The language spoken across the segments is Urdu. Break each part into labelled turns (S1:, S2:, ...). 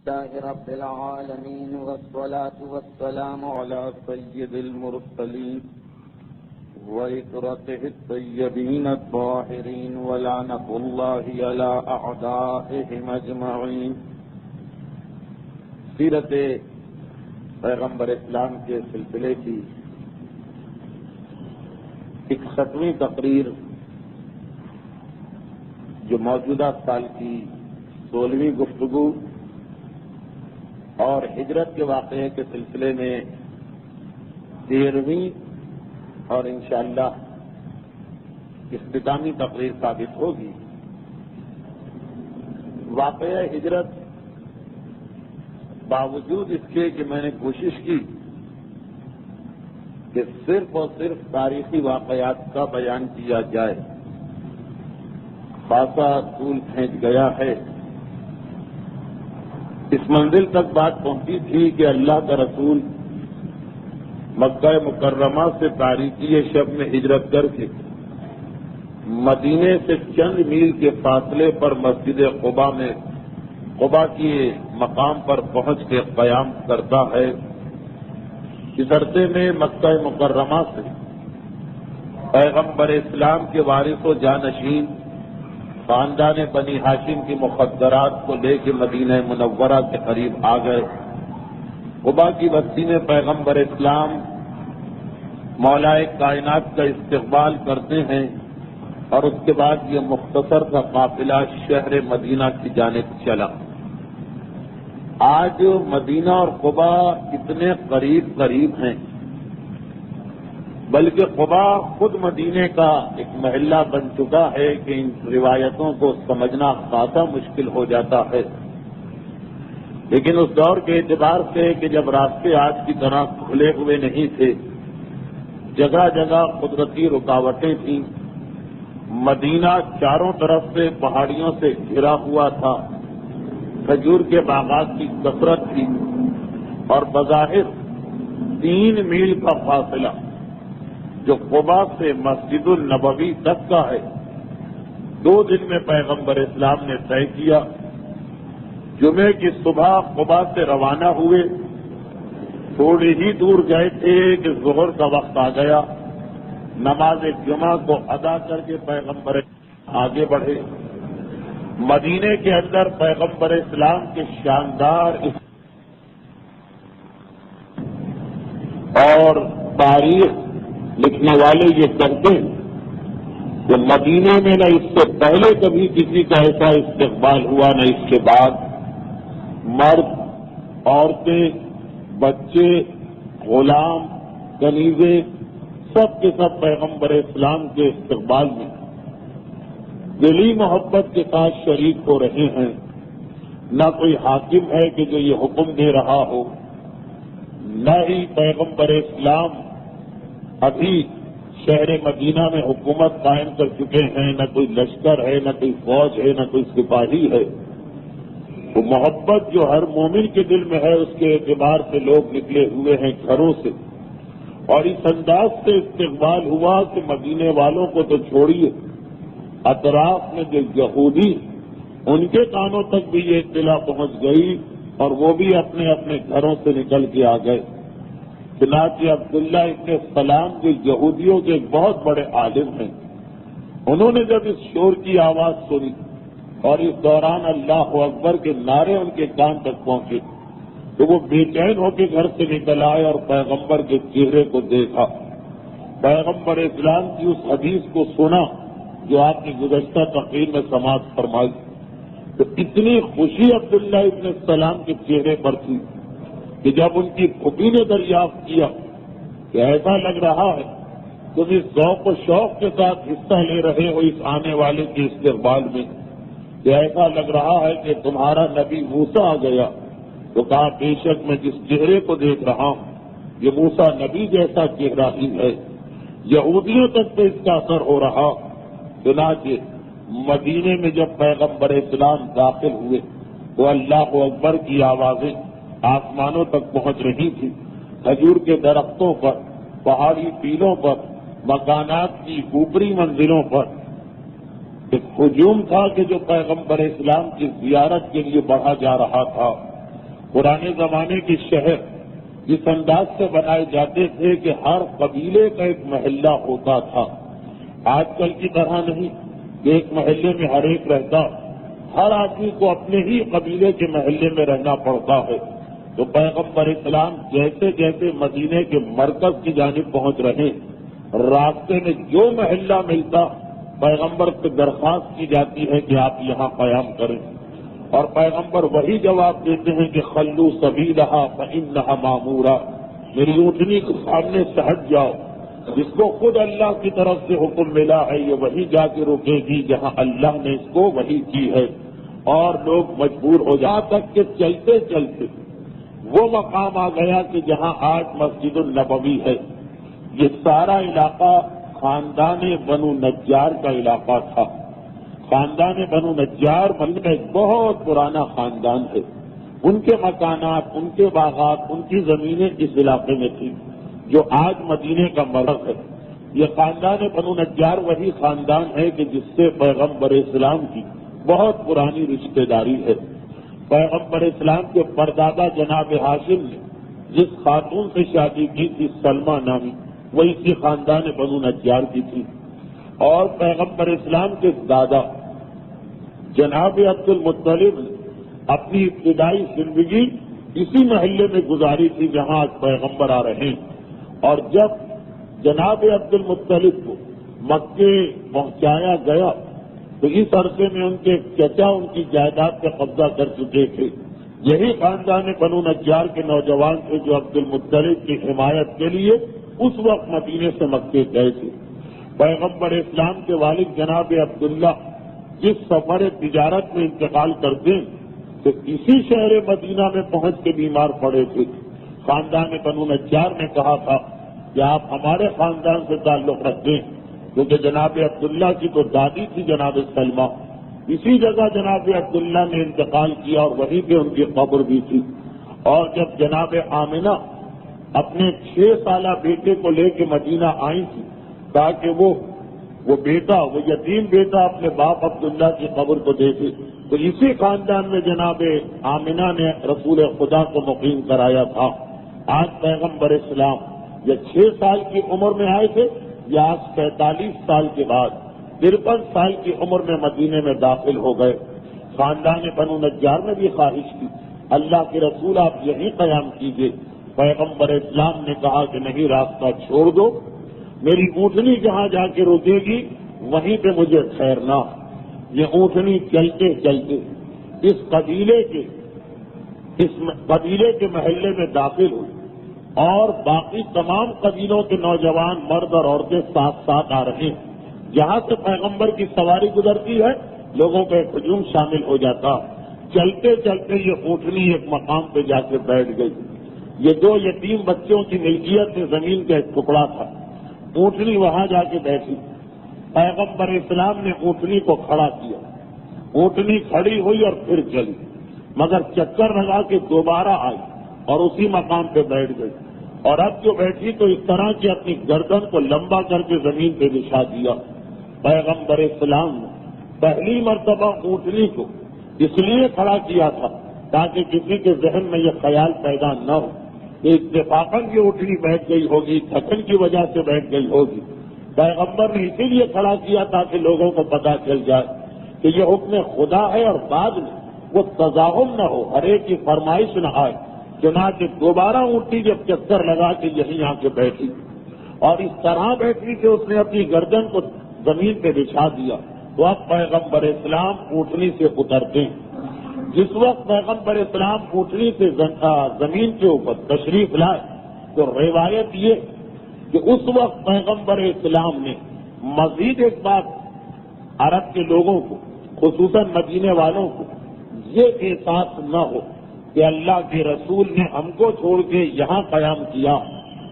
S1: لله رب العالمين والصلاة والسلام على سيد المرسلين وإسرته الطيبين الطاهرين ولعنة الله على أعدائهم أجمعين. سیرت پیغمبر اسلام کے سلسلے کی 61ویں تقریر جو موجودہ سال کی 16ویں گفتگو اور ہجرت کے واقعے کے سلسلے میں 13ویں اور انشاءاللہ اختتامی تقریر ثابت ہوگی. واقعہ ہجرت باوجود اس کے کہ میں نے کوشش کی کہ صرف اور صرف تاریخی واقعات کا بیان کیا جائے، خاصا طول کھینچ گیا ہے. اس منزل تک بات پہنچی تھی کہ اللہ کا رسول مکہ مکرمہ سے تاریکی شب میں ہجرت کر کے مدینے سے چند میل کے فاصلے پر مسجد قباء کی مقام پر پہنچ کے قیام کرتا ہے. اس عرصے میں مکہ مکرمہ سے پیغمبر اسلام کے وارث و جانشین خاندان بنی ہاشم کی مخدرات کو لے کے مدینہ منورہ کے قریب آ گئے. قباء کی بستی میں پیغمبر اسلام مولائے کائنات کا استقبال کرتے ہیں اور اس کے بعد یہ مختصر کا قافلہ شہر مدینہ کی جانب چلا. آج مدینہ اور قباء اتنے قریب ہیں، بلکہ قباء خود مدینے کا ایک محلہ بن چکا ہے کہ ان روایتوں کو سمجھنا خاصا مشکل ہو جاتا ہے. لیکن اس دور کے اعتبار سے کہ جب راستے آج کی طرح کھلے ہوئے نہیں تھے، جگہ جگہ قدرتی رکاوٹیں تھیں، مدینہ چاروں طرف سے پہاڑیوں سے گھرا ہوا تھا، کھجور کے باغات کی کثرت تھی اور بظاہر 3 میل کا فاصلہ جو قباء سے مسجد النبوی تک کا ہے 2 دن میں پیغمبر اسلام نے طے کیا. جمعے کی صبح قباء سے روانہ ہوئے، تھوڑی ہی دور گئے تھے کہ ظہر کا وقت آ گیا. نماز جمعہ کو ادا کر کے پیغمبر آگے بڑھے. مدینے کے اندر پیغمبر اسلام کے شاندار اور تاریخ لکھنے والے یہ کہتے ہیں کہ مدینے میں نہ اس سے پہلے کبھی کسی کا ایسا استقبال ہوا نہ اس کے بعد. مرد، عورتیں، بچے، غلام، کنیزیں سب کے سب پیغمبر اسلام کے استقبال میں دلی محبت کے ساتھ شریک ہو رہے ہیں. نہ کوئی حاکم ہے کہ جو یہ حکم دے رہا ہو، نہ ہی پیغمبر اسلام ابھی شہر مدینہ میں حکومت قائم کر چکے ہیں، نہ کوئی لشکر ہے، نہ کوئی فوج ہے، نہ کوئی سپاہی ہے. وہ محبت جو ہر مومن کے دل میں ہے اس کے اعتبار سے لوگ نکلے ہوئے ہیں گھروں سے، اور اس انداز سے استقبال ہوا کہ مدینے والوں کو تو چھوڑیے، اطراف میں جو یہودی ان کے کانوں تک بھی یہ اطلاع پہنچ گئی اور وہ بھی اپنے اپنے گھروں سے نکل کے آ گئے. چنانچہ عبداللہ ابن سلام جو یہودیوں کے ایک بہت بڑے عالم ہیں، انہوں نے جب اس شور کی آواز سنی اور اس دوران اللہ اکبر کے نعرے ان کے کان تک پہنچے تو وہ بے چین ہو کے گھر سے نکل آئے اور پیغمبر کے چہرے کو دیکھا. پیغمبر اسلام کی اس حدیث کو سنا جو آپ نے گزشتہ تقریر میں سماعت فرمائی تو اتنی خوشی عبداللہ ابن السلام کے چہرے پر تھی کہ جب ان کی پھوپھی نے دریافت کیا کہ ایسا لگ رہا ہے تم اس ذوق و شوق کے ساتھ حصہ لے رہے ہو اس آنے والے کے استقبال میں، کہ ایسا لگ رہا ہے کہ تمہارا نبی موسیٰ آ گیا، تو کہا بے شک میں جس چہرے کو دیکھ رہا ہوں یہ موسیٰ نبی جیسا چہرہ ہی ہے. یہودیوں تک پہ اس کا اثر ہو رہا. چنانچہ مدینے میں جب پیغمبر اسلام داخل ہوئے تو اللہ اکبر کی آوازیں آسمانوں تک پہنچ رہی تھی. کھجور کے درختوں پر، پہاڑی ٹیلوں پر، مکانات کی اوپری منزلوں پر ایک ہجوم تھا کہ جو پیغمبر اسلام کی زیارت کے لیے بڑھا جا رہا تھا. پرانے زمانے کے شہر اس انداز سے بنائے جاتے تھے کہ ہر قبیلے کا ایک محلہ ہوتا تھا. آج کل کی طرح نہیں کہ ایک محلے میں ہر ایک رہتا، ہر آدمی کو اپنے ہی قبیلے کے محلے میں رہنا پڑتا ہے. تو پیغمبر اسلام جیسے جیسے مدینے کے مرکز کی جانب پہنچ رہے، راستے میں جو محلہ ملتا پیغمبر سے درخواست کی جاتی ہے کہ آپ یہاں قیام کریں، اور پیغمبر وہی جواب دیتے ہیں کہ خلو سبیلھا فانھا مامورا، میری اونٹنی کے سامنے سے ہٹ جاؤ. جس کو خود اللہ کی طرف سے حکم ملا ہے یہ وہی جا کے رکے گی جہاں اللہ نے اس کو وحی کی ہے، اور لوگ مجبور ہو جہاں تک کہ چلتے چلتے وہ مقام آ گیا کہ جہاں آج مسجد النبوی ہے. یہ سارا علاقہ خاندان بنو نجار کا علاقہ تھا. خاندان بنو نجار مدینہ ایک بہت پرانا خاندان ہے. ان کے مکانات، ان کے باغات، ان کی زمینیں اس علاقے میں تھیں جو آج مدینے کا مرکز ہے. یہ خاندان بنو نجار وہی خاندان ہے کہ جس سے پیغمبر اسلام کی بہت پرانی رشتہ داری ہے. پیغمبر اسلام کے پردادا جناب ہاشم نے جس خاتون سے شادی کی تھی سلمہ نامی، وہ اسی خاندان بنو نجار کی تھی. اور پیغمبر اسلام کے دادا جناب عبد المطلب نے اپنی ابتدائی زندگی اسی محلے میں گزاری تھی جہاں آج پیغمبر آ رہے ہیں. اور جب جناب عبد المطلب کو مکے پہنچایا گیا تو اس عرصے میں ان کے چچا ان کی جائیداد پہ قبضہ کر چکے تھے. یہی خاندان بنو نجار کے نوجوان تھے جو عبد المطلب کی حمایت کے لیے اس وقت مدینے سے مکے گئے تھے. پیغمبر اسلام کے والد جناب عبداللہ جس سفر تجارت میں انتقال کرتے تو اسی شہر مدینہ میں پہنچ کے بیمار پڑے تھے. خاندان بنو نجار نے کہا تھا کہ آپ ہمارے خاندان سے تعلق رکھتے ہیں، کیونکہ جناب عبداللہ کی تو دادی تھی جناب سلمہ. اسی جگہ جناب عبداللہ نے انتقال کیا اور وہیں پہ ان کی قبر بھی تھی. اور جب جناب آمنہ اپنے 6 سالہ بیٹے کو لے کے مدینہ آئی تھی تاکہ وہ بیٹا، وہ یتیم بیٹا اپنے باپ عبداللہ کی قبر کو دیکھے، تو اسی خاندان میں جناب آمنہ نے رسول خدا کو مقیم کرایا تھا. آج پیغمبر اسلام یا 6 سال کی عمر میں آئے تھے یا آج 45 سال کے بعد 53 سال کی عمر میں مدینے میں داخل ہو گئے. خاندان بنو نجار نے بھی خواہش کی اللہ کے رسول آپ یہیں قیام کیجیے. پیغمبر اسلام نے کہا کہ نہیں، راستہ چھوڑ دو، میری اونٹنی جہاں جا کے رکے گی وہیں پہ مجھے ٹھہرنا. یہ اونٹنی چلتے چلتے اس قبیلے کے محلے میں داخل ہوئی اور باقی تمام قبیلوں کے نوجوان مرد اور عورتیں ساتھ ساتھ آ رہے ہیں. جہاں سے پیغمبر کی سواری گزرتی ہے لوگوں کا ایک ہجوم شامل ہو جاتا. چلتے چلتے یہ اونٹنی ایک مقام پہ جا کے بیٹھ گئی. یہ 2 یتیم بچوں کی ملکیت میں زمین کا ایک ٹکڑا تھا. اونٹنی وہاں جا کے بیٹھی. پیغمبر اسلام نے اونٹنی کو کھڑا کیا. اونٹنی کھڑی ہوئی اور پھر چلی، مگر چکر لگا کے دوبارہ آئی اور اسی مقام پہ بیٹھ گئی. اور اب جو بیٹھی تو اس طرح کی اپنی گردن کو لمبا کر کے زمین پہ بچھا دیا. پیغمبر اسلام نے پہلی مرتبہ اونٹنی کو اس لیے کھڑا کیا تھا تاکہ کسی کے ذہن میں یہ خیال پیدا نہ ہو کہ اتفاقاً یہ اونٹنی بیٹھ گئی ہوگی، تھکن کی وجہ سے بیٹھ گئی ہوگی. پیغمبر نے اسی لیے کھڑا کیا تاکہ لوگوں کو پتا چل جائے کہ یہ حکم خدا ہے اور بعد میں وہ تضاہم نہ ہو، ہر ایک کی فرمائش نہ آئے. چنانچہ دوبارہ اونٹنی جب چکر لگا کے یہیں آ کے بیٹھی اور اس طرح بیٹھی کہ اس نے اپنی گردن کو زمین پہ بچھا دیا. تو اب پیغمبر اسلام اونٹنی سے اترتے ہیں. جس وقت پیغمبر اسلام اونٹنی سے زمین کے اوپر تشریف لائے تو روایت یہ کہ اس وقت پیغمبر اسلام نے مزید ایک بات عرب کے لوگوں کو، خصوصاً مدینے والوں کو، یہ احساس نہ ہو کہ اللہ کے رسول نے ہم کو چھوڑ کے یہاں قیام کیا.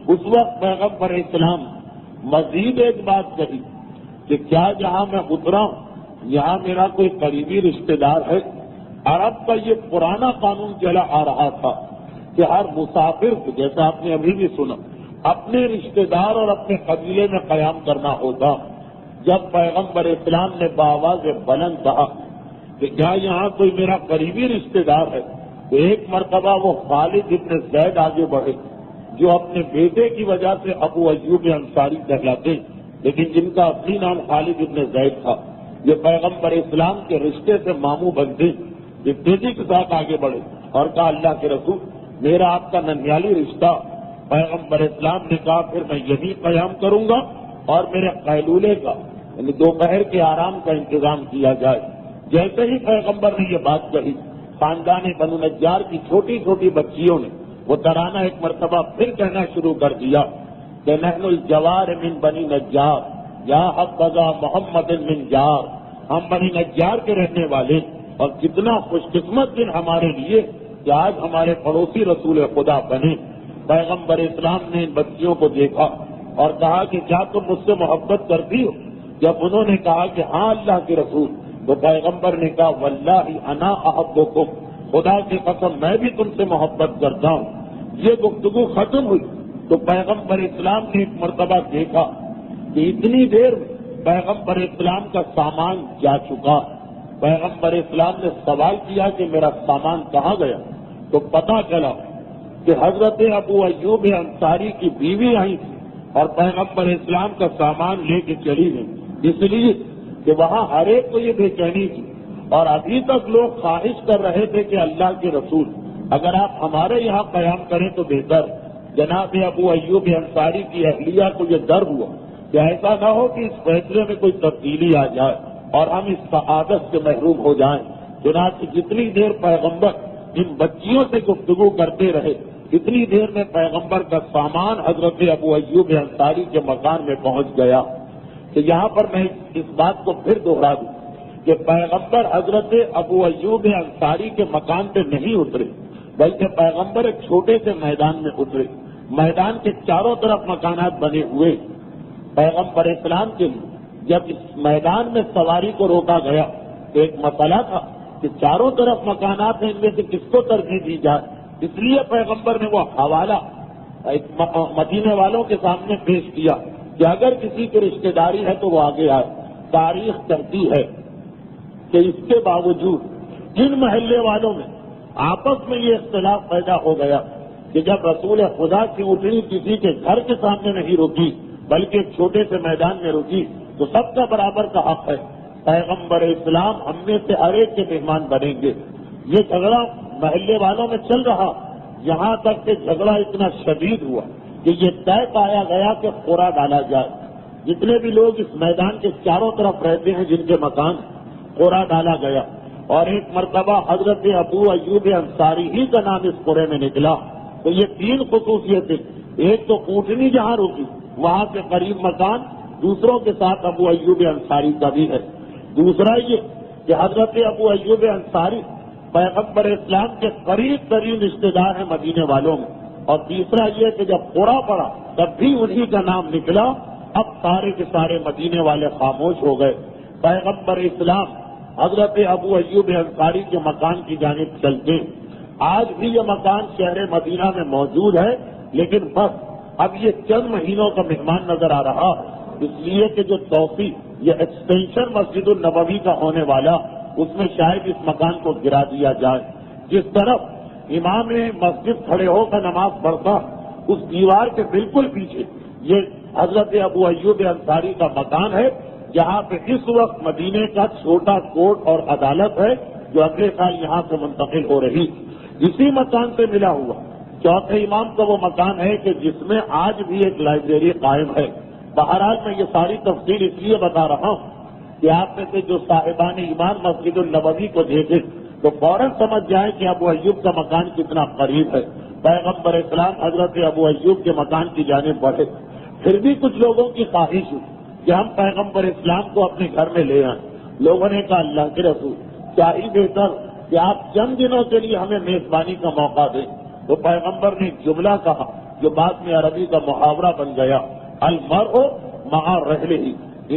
S1: اس وقت پیغمبر اسلام مزید ایک بات کہی کہ کیا جہاں میں اترا ہوں یہاں میرا کوئی قریبی رشتہ دار ہے. عرب کا یہ پرانا قانون چلا آ رہا تھا کہ ہر مسافر کو، جیسا آپ نے ابھی بھی سنا، اپنے رشتہ دار اور اپنے قبیلے میں قیام کرنا ہوتا. جب پیغمبر اسلام نے بآواز بلند کہا کہ کیا یہاں کوئی میرا قریبی رشتہ دار ہے تو ایک مرتبہ وہ خالد ابن زید آگے بڑھے جو اپنے بیٹے کی وجہ سے ابو ایوب انصاری کہلاتے لیکن جن کا اصلی نام خالد ابن زید تھا. یہ پیغمبر اسلام کے رشتے سے ماموں بنتے یہ تیزی کے ساتھ آگے بڑھے اور کہا اللہ کے رسول میرا آپ کا ننیالی رشتہ. پیغمبر اسلام نے کہا پھر میں یہی قیام کروں گا اور میرے قیلولے کا یعنی دوپہر کے آرام کا انتظام کیا جائے. جیسے ہی پیغمبر نے یہ بات کہی خاندان بنو نجار کی چھوٹی چھوٹی بچیوں نے وہ ترانہ ایک مرتبہ پھر کہنا شروع کر دیا کہ نحن الجوار من بنی نجار یا حبذا محمد من جار. ہم بنی نجار کے رہنے والے اور کتنا خوش قسمت دن ہمارے لیے کہ آج ہمارے پڑوسی رسول خدا بنے. پیغمبر اسلام نے ان بچیوں کو دیکھا اور کہا کہ کیا تم مجھ سے محبت کرتی ہو؟ جب انہوں نے کہا کہ ہاں اللہ کے رسول تو پیغمبر نے کہا واللہ انا احبکم خدا کی قسم میں بھی تم سے محبت کرتا ہوں. یہ گفتگو ختم ہوئی تو پیغمبر اسلام نے ایک مرتبہ دیکھا کہ اتنی دیر میں پیغمبر اسلام کا سامان جا چکا. پیغمبر اسلام نے سوال کیا کہ میرا سامان کہاں گیا؟ تو پتہ چلا کہ حضرت ابو ایوب انصاری کی بیوی آئی تھی اور پیغمبر اسلام کا سامان لے کے چلی گئی. اس لیے کہ وہاں ہر ایک کو یہ بے چینی تھی اور ابھی تک لوگ خواہش کر رہے تھے کہ اللہ کے رسول اگر آپ ہمارے یہاں قیام کریں تو بہتر. جناب ابو ایوب انصاری کی اہلیہ کو یہ ڈر ہوا کہ ایسا نہ ہو کہ اس فیصلے میں کوئی تبدیلی آ جائے اور ہم اس سعادت سے محروم ہو جائیں. چنانچہ جتنی دیر پیغمبر ان بچیوں سے گفتگو کرتے رہے اتنی دیر میں پیغمبر کا سامان حضرت ابو ایوب انصاری کے مکان میں پہنچ گیا. تو یہاں پر میں اس بات کو پھر دوہرا دوں کہ پیغمبر حضرت ابو ایوب انصاری کے مکان پہ نہیں اترے بلکہ پیغمبر ایک چھوٹے سے میدان میں اترے. میدان کے چاروں طرف مکانات بنے ہوئے. پیغمبر اسلام کے لیے جب اس میدان میں سواری کو روکا گیا تو ایک مسئلہ تھا کہ چاروں طرف مکانات ہیں ان میں سے کس کو ترجیح دی جائے. اس لیے پیغمبر نے وہ حوالہ مدینے والوں کے سامنے پیش کیا کہ اگر کسی کی رشتہ داری ہے تو وہ آگے آئے. تاریخ کہتی ہے کہ اس کے باوجود جن محلے والوں میں آپس میں یہ اختلاف پیدا ہو گیا کہ جب رسول خدا کی اٹھنی کسی کے گھر کے سامنے نہیں رکی بلکہ ایک چھوٹے سے میدان میں رکی تو سب کا برابر کا حق ہے. پیغمبر اسلام ہم میں سے ہر ایک کے مہمان بنیں گے. یہ جھگڑا محلے والوں میں چل رہا یہاں تک کہ جھگڑا اتنا شدید ہوا کہ یہ طے پایا گیا کہ خورا ڈالا جائے. جتنے بھی لوگ اس میدان کے چاروں طرف رہتے ہیں جن کے مکان خورا ڈالا گیا اور ایک مرتبہ حضرت ابو ایوب انصاری ہی کا نام اس خورے میں نکلا. تو یہ تین خصوصیتیں ایک تو اونٹنی جہاں رکی وہاں سے قریب مکان دوسروں کے ساتھ ابو ایوب انصاری کا بھی ہے. دوسرا یہ کہ حضرت ابو ایوب انصاری پیغمبر اسلام کے قریب ترین رشتے دار ہیں مدینے والوں میں. اور تیسرا یہ کہ جب خورا پڑا تب بھی انہی کا نام نکلا. اب سارے کے سارے مدینے والے خاموش ہو گئے. پیغمبر اسلام حضرت ابو ایوب انصاری کے مکان کی جانب چلتے. آج بھی یہ مکان شہر مدینہ میں موجود ہے لیکن بس اب یہ چند مہینوں کا مہمان نظر آ رہا اس لیے کہ جو توسیع یہ ایکسٹینشن مسجد النبوی کا ہونے والا اس میں شاید اس مکان کو گرا دیا جائے. جس طرف امام مسجد کھڑے ہو کر نماز پڑھتا اس دیوار کے بالکل پیچھے یہ حضرت ابو ایوب انصاری کا مکان ہے جہاں پہ اس وقت مدینے کا چھوٹا کوٹ اور عدالت ہے جو اگلے سال یہاں سے منتقل ہو رہی. اسی مکان سے ملا ہوا چوتھے امام کا وہ مکان ہے کہ جس میں آج بھی ایک لائبریری قائم ہے. بہرحال میں یہ ساری تفصیل اس لیے بتا رہا ہوں کہ آپ میں سے جو صاحبان ایمان مسجد النبوی کو دیکھے تو فوراً سمجھ جائیں کہ ابو ایوب کا مکان کتنا قریب ہے. پیغمبر اسلام حضرت ابو ایوب کے مکان کی جانب بڑھے. پھر بھی کچھ لوگوں کی خواہش ہوئی کہ ہم پیغمبر اسلام کو اپنے گھر میں لے آئیں. لوگوں نے کہا اللہ کے رسول کیا ہی بہتر کہ آپ چند دنوں کے لیے ہمیں میزبانی کا موقع دیں. تو پیغمبر نے جملہ کہا جو بعد میں عربی کا محاورہ بن گیا المرء مع رحلہ.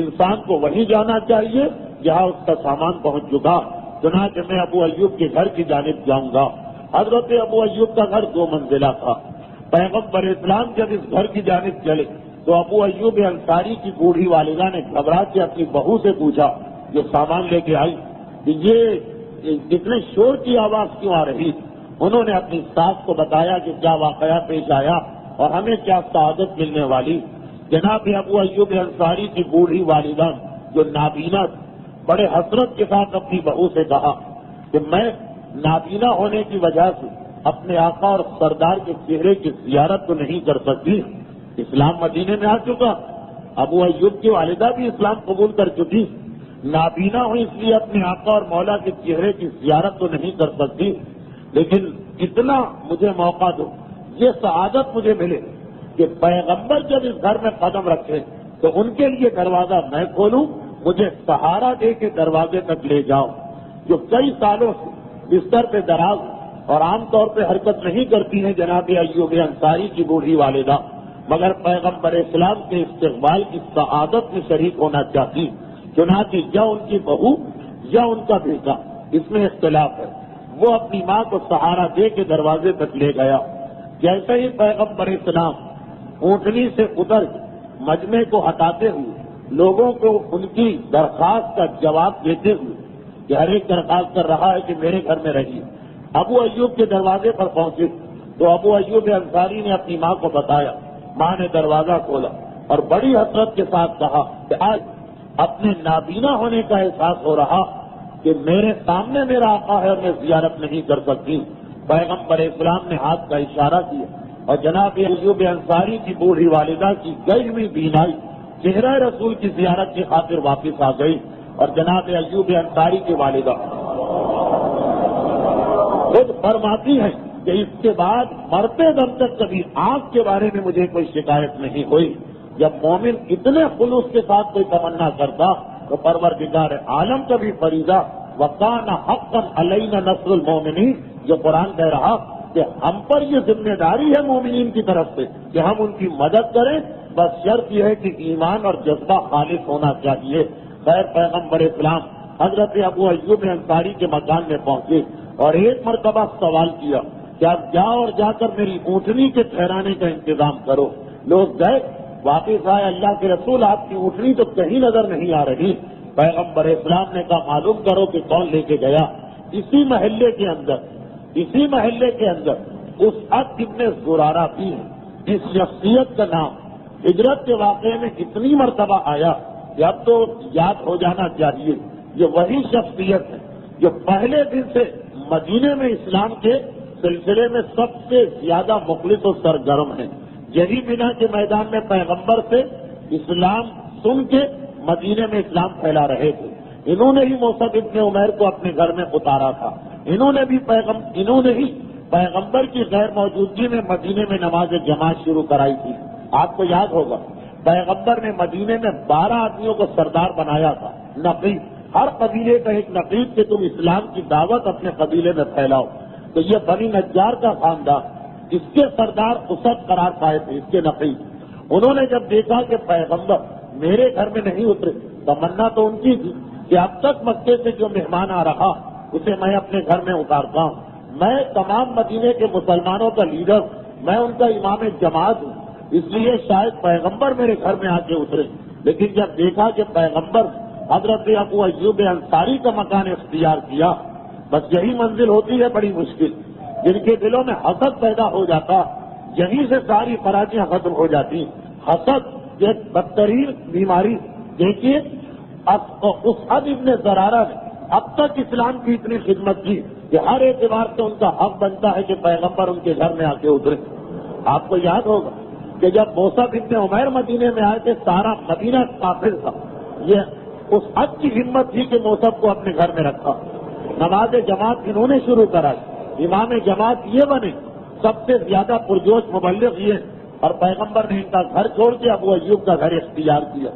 S1: انسان کو وہیں جانا چاہیے جہاں اس کا سامان پہنچ چکا. چنانچہ میں ابو ایوب کے گھر کی جانب جاؤں گا. حضرت ابو ایوب کا گھر 2 منزلہ تھا. پیغمبر اسلام جب اس گھر کی جانب چلے تو ابو ایوب انصاری کی بوڑھی والدہ نے گھبرا کے اپنی بہو سے پوچھا جو سامان لے کے آئی کہ یہ اتنے شور کی آواز کیوں آ رہی. انہوں نے اپنی ساس کو بتایا کہ کیا واقعہ پیش آیا اور ہمیں کیا سعادت ملنے والی. جناب ابو ایوب انصاری کی بوڑھی والدہ جو نابینا بڑے حسرت کے ساتھ اپنی بہو سے کہا کہ میں نابینا ہونے کی وجہ سے اپنے آقا اور سردار کے چہرے کی زیارت تو نہیں کر سکتی. اسلام مدینے میں آ چکا, ابو ایوب کی والدہ بھی اسلام قبول کر چکی, نابینا ہوئی اس لیے اپنے آقا اور مولا کے چہرے کی زیارت تو نہیں کر سکتی, لیکن اتنا مجھے موقع دو, یہ سعادت مجھے ملے کہ پیغمبر جب اس گھر میں قدم رکھے تو ان کے لیے دروازہ میں کھولوں, مجھے سہارا دے کے دروازے تک لے جاؤ. جو کئی سالوں سے بستر پہ دراز اور عام طور پہ حرکت نہیں کرتی ہیں جناب ایوب انصاری کی بوڑھی والدہ, مگر پیغمبر اسلام کے استقبال کی سعادت میں شریک ہونا چاہتی. چنانچہ یا ان کی بہو یا ان کا بیٹا, اس میں اختلاف ہے, وہ اپنی ماں کو سہارا دے کے دروازے تک لے گیا. جیسے ہی پیغمبر اسلام اونٹنی سے اتر مجمع کو ہٹاتے ہوئے لوگوں کو ان کی درخواست کا جواب دیتے ہوئے کہ ہر ایک درخواست کر رہا ہے کہ میرے گھر میں رہیے, ابو ایوب کے دروازے پر پہنچے تو ابو ایوب انصاری نے اپنی ماں کو بتایا. ماں نے دروازہ کھولا اور بڑی حسرت کے ساتھ کہا کہ آج اپنے نابینا ہونے کا احساس ہو رہا کہ میرے سامنے میرا آقا ہے اور میں زیارت نہیں کر سکتی. پیغمبر اسلام نے ہاتھ کا اشارہ کیا اور جناب ایوب انصاری کی بوڑھی والدہ کی گئی ہوئی بینائی چہرہ رسول کی زیارت کی خاطر واپس آ گئی, اور جناب ایوب انصاری کی والدہ خود فرماتی ہے کہ اس کے بعد مرتے دم تک کبھی آنکھ کے بارے میں مجھے کوئی شکایت نہیں ہوئی. جب مومن اتنے خلوص کے ساتھ کوئی تمنا کرتا تو پروردگار عالم کا بھی فریضہ وکان حقا علینا نصر المومنین, جو قرآن کہہ رہا کہ ہم پر یہ ذمہ داری ہے مومنین کی طرف سے کہ ہم ان کی مدد کریں, بس شرط یہ ہے کہ ایمان اور جذبہ خالص ہونا چاہیے. خیر پیغمبر اسلام حضرت ابو ایوب انصاری کے مکان میں پہنچے اور ایک مرتبہ سوال کیا کہ آپ جاؤ اور جا کر میری اونٹنی کے ٹھہرانے کا انتظام کرو. لوگ گئے, واپس آئے, اللہ کے رسول آپ کی اونٹنی تو کہیں نظر نہیں آ رہی. پیغمبر اسلام نے کہا معلوم کرو کہ کون لے کے گیا. اسی محلے کے اندر اس ابن زرارہ بھی ہے. اس شخصیت کا نام ہجرت کے واقعے میں اتنی مرتبہ آیا کہ اب تو یاد ہو جانا چاہیے. یہ وہی شخصیت ہے جو پہلے دن سے مدینے میں اسلام کے سلسلے میں سب سے زیادہ مخلص و سرگرم ہیں. یہی بنا کے میدان میں پیغمبر سے اسلام سن کے مدینے میں اسلام پھیلا رہے تھے. انہوں نے ہی مصعب ابن عمیر کو اپنے گھر میں اتارا تھا. انہوں نے ہی پیغمبر کی غیر موجودگی میں مدینے میں نماز جماعت شروع کرائی تھی. آپ کو یاد ہوگا پیغمبر نے مدینے میں 12 آدمیوں کو سردار بنایا تھا, نقیب, ہر قبیلے کا ایک نقیب کہ تم اسلام کی دعوت اپنے قبیلے میں پھیلاؤ. تو یہ بنی نجار کا خاندان, اس کے سردار اسد قرار پائے تھے, اس کے نقیب. انہوں نے جب دیکھا کہ پیغمبر میرے گھر میں نہیں اترے, تمنا تو ان کی تھی کہ اب تک مکے سے جو مہمان آ رہا اسے میں اپنے گھر میں اتارتا ہوں. میں تمام مدینے کے مسلمانوں کا لیڈر, میں ان کا امام جماعت ہوں, اس لیے شاید پیغمبر میرے گھر میں آ کے اترے. لیکن جب دیکھا کہ پیغمبر حضرت ابو ایوب انصاری کا مکان اختیار کیا, بس یہی منزل ہوتی ہے بڑی مشکل. جن کے دلوں میں حسد پیدا ہو جاتا, یہیں سے ساری فراجیاں ختم ہو جاتی. حسد ایک بدترین بیماری. دیکھیے اس ابن زرارہ نے اب تک اسلام کی اتنی خدمت کی کہ ہر اعتبار سے ان کا حق بنتا ہے کہ پیغمبر ان کے گھر میں آ کے اترے. آپ کو یاد ہوگا کہ جب مصعب ابن عمیر مدینے میں آئے تھے, سارا مدینہ کافر تھا. یہ اس حد کی ہمت تھی کہ مصعب کو اپنے گھر میں رکھا. نماز جماعت انہوں نے شروع کرائی, امام جماعت یہ بنے, سب سے زیادہ پرجوش مبلغ یہ, اور پیغمبر نے ان کا گھر چھوڑ کے ابو ایوب کا گھر اختیار کیا.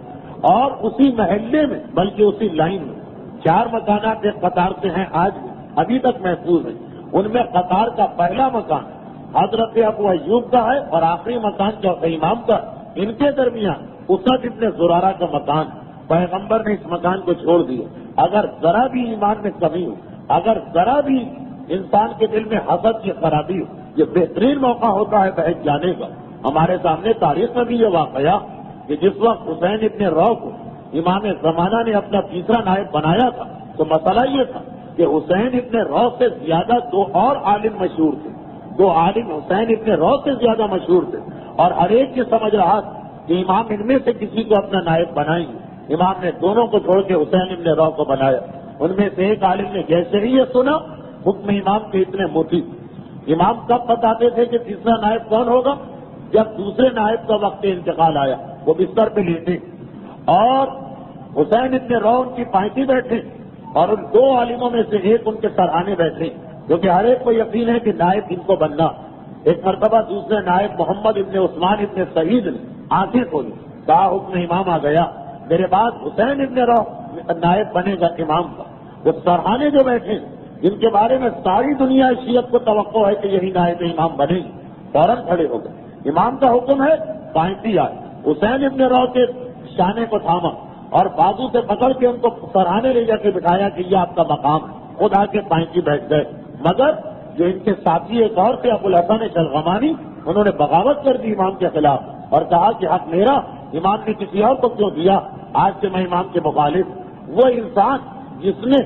S1: اور اسی محلے میں بلکہ اسی لائن میں 4 مکانات ایک قطار سے ہیں, آج بھی ابھی تک محفوظ ہیں. ان میں قطار کا پہلا مکان حضرت ابو ایوب کا ہے اور آخری مکان چوتھے امام کا. ان کے درمیان اسد ابن زرارہ کا مکان. پیغمبر نے اس مکان کو چھوڑ دیا. اگر ذرا بھی ایمان میں کمی ہو, اگر ذرا بھی انسان کے دل میں حسد کی خرابی ہو, یہ بہترین موقع ہوتا ہے بہت جانے کا. ہمارے سامنے تاریخ میں بھی یہ واقعہ کہ جس وقت حسین ابن رو کو امام زمانہ نے اپنا تیسرا نائب بنایا تھا تو مسئلہ یہ تھا کہ حسین ابن رو سے زیادہ دو اور عالم مشہور تھے. دو عالم حسین ابن رو سے زیادہ مشہور تھے اور ہر ایک یہ سمجھ رہا کہ امام ان میں سے کسی کو اپنا نائب بنائیں گے. امام نے دونوں کو چھوڑ کے حسین ابن رو کو بنایا. ان میں سے ایک عالم نے جیسے ہی یہ سنا حکم امام کے اتنے موٹی. امام کب بتاتے تھے کہ تیسرا نائب کون ہوگا؟ جب دوسرے نائب کا وقت انتقال آیا. وہ بستر پہ لیٹے اور حسین ابن رو ان کی پائٹی بیٹھے اور ان دو عالموں میں سے ایک ان کے سرہانے بیٹھے کیونکہ ہر ایک کو یقین ہے کہ نائب ان کو بننا. ایک مرتبہ دوسرے نائب محمد ابن عثمان ابن سعید نے آنکھیں کھولی، کہا حکم امام آ گیا، میرے بعد حسین ابن رو نائب بنے گا امام کا. وہ سرہانے جو بیٹھے جن کے بارے میں ساری دنیا شیعت کو توقع ہے کہ یہی نائب امام بنے گی، فوراً کھڑے ہو گئے. امام کا حکم ہے پائنٹی آئے. حسین ابن رو کے شانے کو تھاما اور بازو سے پکڑ کے ان کو سرہانے لے جا کے بٹھایا کہ یہ آپ کا مقام ہے. خود آ کے پائنٹی بیٹھ گئے. مگر جو ان کے ساتھی ایک اور تھے ابو الحسن شلغمانی، انہوں نے بغاوت کر دی امام کے خلاف اور کہا کہ حق میرا، امام نے کسی اور کو کیوں دیا؟ آج سے میں امام کے مخالف. وہ انسان جس نے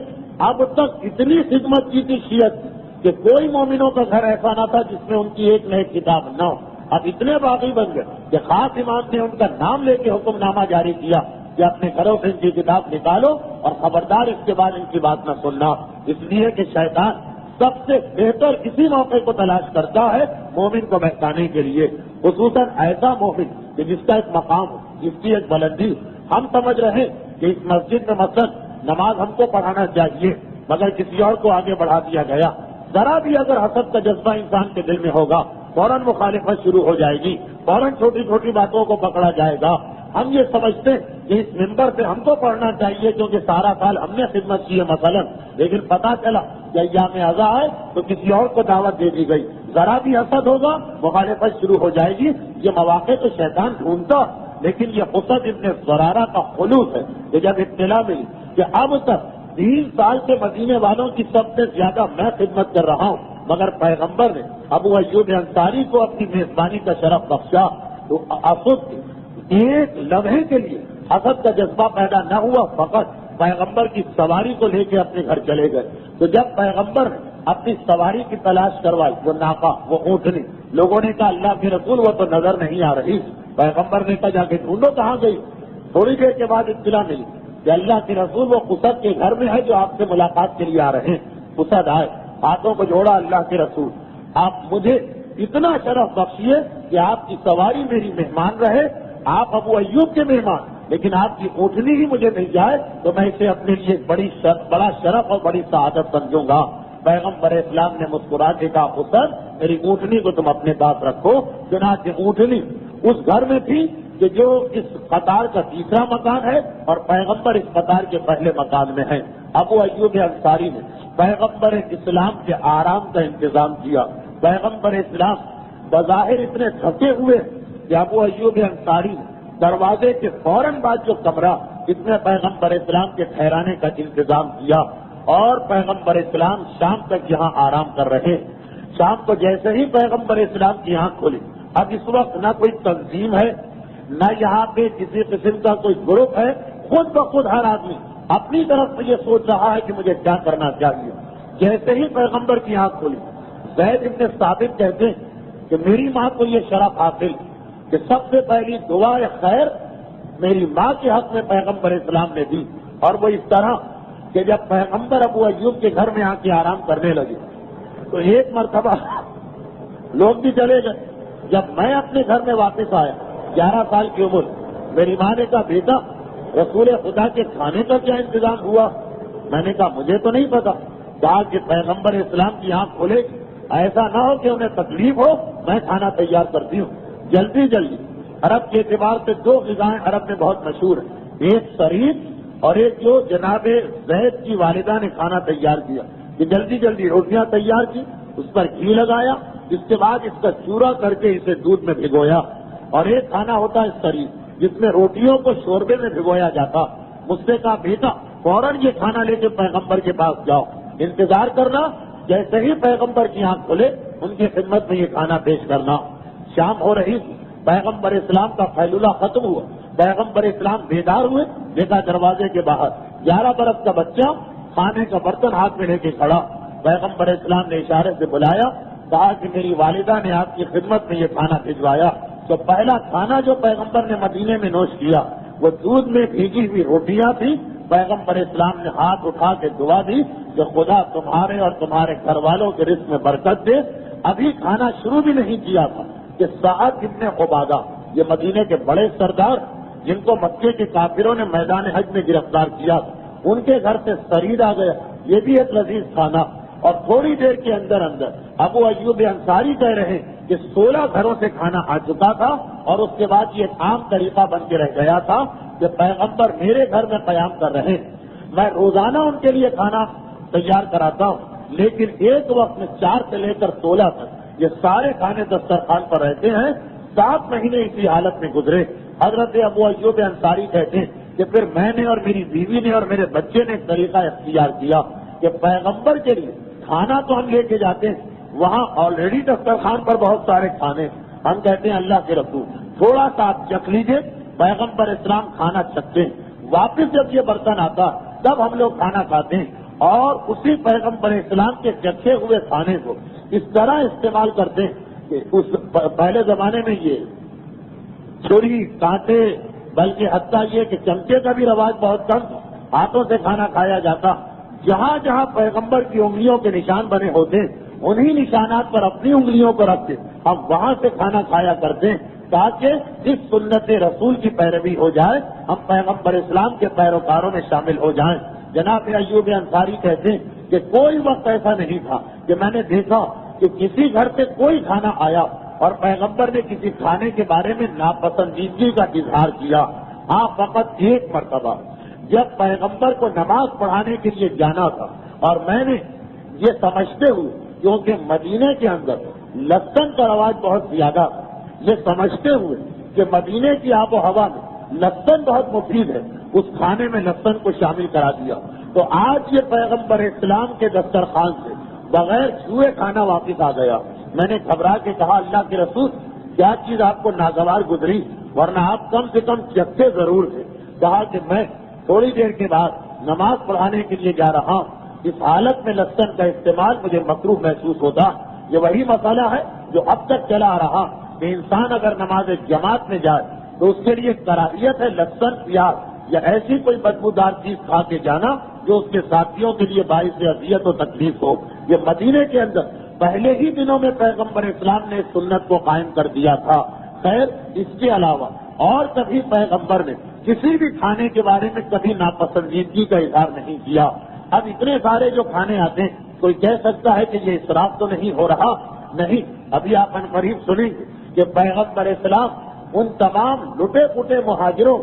S1: اب تک اتنی خدمت کی تھی شیعت کہ کوئی مومنوں کا گھر ایسا نہ تھا جس میں ان کی ایک نہ ایک کتاب نہ ہو، اب اتنے باغی بن گئے کہ خاص امام نے ان کا نام لے کے حکم نامہ جاری کیا کہ اپنے گھروں سے ان کی کتاب نکالو اور خبردار اس کے بعد ان کی بات نہ سننا. اس لیے کہ شیطان سب سے بہتر اسی موقع کو تلاش کرتا ہے مومن کو بہکانے کے لیے، خصوصاً ایسا مومن کہ جس کا ایک مقام ہو، جس کی ایک بلندی. ہم سمجھ رہے کہ اس مسجد میں مثلا نماز ہم کو پڑھانا چاہیے مگر کسی اور کو آگے بڑھا دیا گیا. ذرا بھی اگر حسد کا جذبہ انسان کے دل میں ہوگا فوراً مخالفت شروع ہو جائے گی، فوراً چھوٹی چھوٹی باتوں کو پکڑا جائے گا. ہم یہ سمجھتے کہ اس ممبر پہ ہم کو پڑھنا چاہیے کیونکہ سارا سال ہم نے خدمت کی ہے مثلا، لیکن پتا چلا کہ ایام اعزا ہے تو کسی اور کو دعوت دے دی گئی. ذرا بھی حسد ہوگا مخالفت شروع ہو جائے گی. یہ مواقع تو شیطان ڈھونڈتا، لیکن یہ حسد ابن زرارہ کا خلوص ہے کہ جب اطلاع ملی کہ اب تک 3 سال سے مدینے والوں کی سب سے زیادہ میں خدمت کر رہا ہوں مگر پیغمبر نے ابو ایوب انصاری کو اپنی میزبانی کا شرف بخشا تو اسد ایک لمحے کے لیے حسد کا جذبہ پیدا نہ ہوا، فقط پیغمبر کی سواری کو لے کے اپنے گھر چلے گئے. تو جب پیغمبر نے اپنی سواری کی تلاش کروائی، وہ ناقہ، وہ اونٹنی، لوگوں نے کہا اللہ کے رسول وہ تو نظر نہیں آ رہی. پیغمبر نے کہا جا کے ڈھونڈو کہاں گئی. تھوڑی دیر کے بعد اطلاع ملی کہ اللہ کے رسول وہ قصد کے گھر میں ہے جو آپ سے ملاقات کے لیے آ رہے ہیں. قصد آئے، ہاتھوں کو جوڑا، اللہ کے رسول آپ مجھے اتنا شرف بخشیے کہ آپ کی سواری میری مہمان رہے. آپ ابو ایوب کے مہمان، لیکن آپ کی اونٹنی ہی مجھے مل جائے تو میں اسے اپنے لیے بڑا شرف اور بڑی سعادت سمجھوں گا. پیغمبر اسلام نے مسکرا کے کہا قصد میری اونٹنی کو تم اپنے پاس رکھو. چنانچہ اونٹنی اس گھر میں تھی کہ جو اس قطار کا تیسرا مکان ہے اور پیغمبر اس قطار کے پہلے مکان میں ہے. ابو ایوب انصاری نے پیغمبر اسلام کے آرام کا انتظام کیا. پیغمبر اسلام بظاہر اتنے تھکے ہوئے کہ ابو ایوب انصاری نے دروازے کے فوراً بعد جو کمرہ اس میں پیغمبر اسلام کے ٹھہرانے کا انتظام کیا اور پیغمبر اسلام شام تک یہاں آرام کر رہے. شام کو جیسے ہی پیغمبر اسلام کی آنکھ کھلی، اب اس وقت نہ کوئی تنظیم ہے نہ یہاں پہ کسی قسم کا کوئی گروپ ہے، خود بخود ہر آدمی اپنی طرف سے یہ سوچ رہا ہے کہ مجھے کیا کرنا چاہیے. جیسے ہی پیغمبر کی آنکھ کھلی، زید ابن ثابت کہتے ہیں کہ میری ماں کو یہ شرف حاصل کہ سب سے پہلی دعا خیر میری ماں کے حق میں پیغمبر اسلام نے دی. اور وہ اس طرح کہ جب پیغمبر ابو ایوب کے گھر میں آ کے آرام کرنے لگے تو ایک مرتبہ لوگ بھی چلے گئے. جب میں اپنے گھر میں واپس آیا 11 سال کی عمر، میری ماں نے کہا بیٹا رسول خدا کے کھانے کا کیا انتظام ہوا؟ میں نے کہا مجھے تو نہیں پتا. کہا کہ پیغمبر اسلام کی آنکھ کھلے، ایسا نہ ہو کہ انہیں تکلیف ہو، میں کھانا تیار کرتی ہوں جلدی جلدی. عرب کے اعتبار سے 2 غذائیں عرب میں بہت مشہور ہیں، ایک شریف اور ایک جو جناب زید کی والدہ نے کھانا تیار کیا کہ جلدی جلدی روٹیاں تیار کی، اس پر گھی لگایا، اس کے بعد اس کا چورا کر کے اسے دودھ میں بھگویا. اور ایک کھانا ہوتا ہے شریف جس میں روٹیوں کو شوربے میں بھگویا جاتا. مجھ سے کہا بیٹا فوراً یہ کھانا لے کے پیغمبر کے پاس جاؤ، انتظار کرنا، جیسے ہی پیغمبر کی آنکھ کھلے ان کی خدمت میں یہ کھانا پیش کرنا. شام ہو رہی تھی، پیغمبر اسلام کا خیلولہ ختم ہوا، پیغمبر اسلام بیدار ہوئے، دیکھا دروازے کے باہر 11 برس کا بچہ کھانے کا برتن ہاتھ میں لے کے کھڑا. پیغمبر اسلام نے اشارے سے بلایا, کہا کہ میری والدہ نے آپ کی خدمت میں یہ کھانا بھجوایا. تو پہلا کھانا جو پیغمبر نے مدینے میں نوش کیا وہ دودھ میں بھیگی ہوئی روٹیاں تھی. پیغمبر اسلام نے ہاتھ اٹھا کے دعا دی کہ خدا تمہارے اور تمہارے گھر والوں کے رزق میں برکت دے. ابھی کھانا شروع بھی نہیں کیا تھا کہ سعد ابن عبادہ, یہ مدینے کے بڑے سردار جن کو مکے کے کافروں نے میدان حج میں گرفتار کیا, ان کے گھر سے سرید آ گیا. یہ بھی ایک لذیذ کھانا. اور تھوڑی دیر کے اندر ابو ایوب انصاری کہہ رہے ہیں کہ 16 گھروں سے کھانا آ چکا تھا, اور اس کے بعد یہ عام طریقہ بن کے رہ گیا تھا کہ پیغمبر میرے گھر میں قیام کر رہے ہیں, میں روزانہ ان کے لیے کھانا تیار کراتا ہوں, لیکن ایک وقت میں 4 سے لے کر 16 تک یہ سارے کھانے دسترخوان پر رہتے ہیں. 7 مہینے اسی حالت میں گزرے. حضرت ابو ایوب انصاری کہتے ہیں کہ پھر میں نے اور میری بیوی نے اور میرے بچے نے ایک طریقہ اختیار کیا کہ پیغمبر کے لیے کھانا تو ہم لے کے جاتے ہیں, وہاں آلریڈی دسترخوان پر بہت سارے کھانے, ہم کہتے ہیں اللہ کے رسول تھوڑا سا آپ چکھ لیجیے. پیغمبر اسلام کھانا چکھتے ہیں, واپس جب یہ برتن آتا تب ہم لوگ کھانا کھاتے ہیں, اور اسی پیغمبر اسلام کے چکھے ہوئے کھانے کو اس طرح استعمال کرتے ہیں کہ اس پہلے زمانے میں یہ چھری کانٹے بلکہ حتیٰ یہ کہ چمچے کا بھی رواج بہت کم, ہاتھوں سے کھانا کھایا جاتا. جہاں جہاں پیغمبر کی انگلیوں کے نشان بنے ہوتے انہی نشانات پر اپنی انگلیوں کو رکھتے ہم وہاں سے کھانا کھایا کرتے ہیں, تاکہ اس سنت رسول کی پیروی ہو جائے, ہم پیغمبر اسلام کے پیروکاروں میں شامل ہو جائیں. جناب ایوب انصاری کہتے ہیں کہ کوئی وقت ایسا نہیں تھا کہ میں نے دیکھا کہ کسی گھر سے کوئی کھانا آیا اور پیغمبر نے کسی کھانے کے بارے میں ناپسندیدگی کا اظہار کیا. ہاں, فقط ایک مرتبہ جب پیغمبر کو نماز پڑھانے کے لیے جانا تھا, اور میں نے یہ سمجھتے ہوئے کیونکہ مدینے کے اندر لہسن کا رواج بہت زیادہ تھا, یہ سمجھتے ہوئے کہ مدینے کی آب و ہوا میں لہسن بہت مفید ہے, اس کھانے میں لہسن کو شامل کرا دیا. تو آج یہ پیغمبر اسلام کے دسترخوان سے بغیر چھوئے کھانا واپس آ گیا. میں نے گھبرا کے کہا اللہ کے رسول کیا چیز آپ کو ناگوار گزری, ورنہ آپ کم سے کم چکھتے ضرور تھے. کہا کہ میں تھوڑی دیر کے بعد نماز پڑھانے کے لیے جا رہا ہوں, اس حالت میں لہسن کا استعمال مجھے مکروہ محسوس ہوتا. یہ وہی مسئلہ ہے جو اب تک چلا آ رہا کہ انسان اگر نماز جماعت میں جائے تو اس کے لیے کراہیت ہے لہسن, پیاز یا ایسی کوئی بدبودار چیز کھا کے جانا جو اس کے ساتھیوں کے لیے باعث اذیت و تکلیف ہو. یہ مدینے کے اندر پہلے ہی دنوں میں پیغمبر اسلام نے سنت کو قائم کر دیا تھا. خیر, اس کے علاوہ اور کبھی پیغمبر نے کسی بھی کھانے کے بارے میں کبھی ناپسندیدگی کا اظہار نہیں کیا. اب اتنے سارے جو کھانے آتے ہیں کوئی کہہ سکتا ہے کہ یہ اسراف تو نہیں ہو رہا؟ نہیں, ابھی آپ عنقریب سنیں گے کہ پیغمبر اسلام ان تمام لٹے پٹے مہاجروں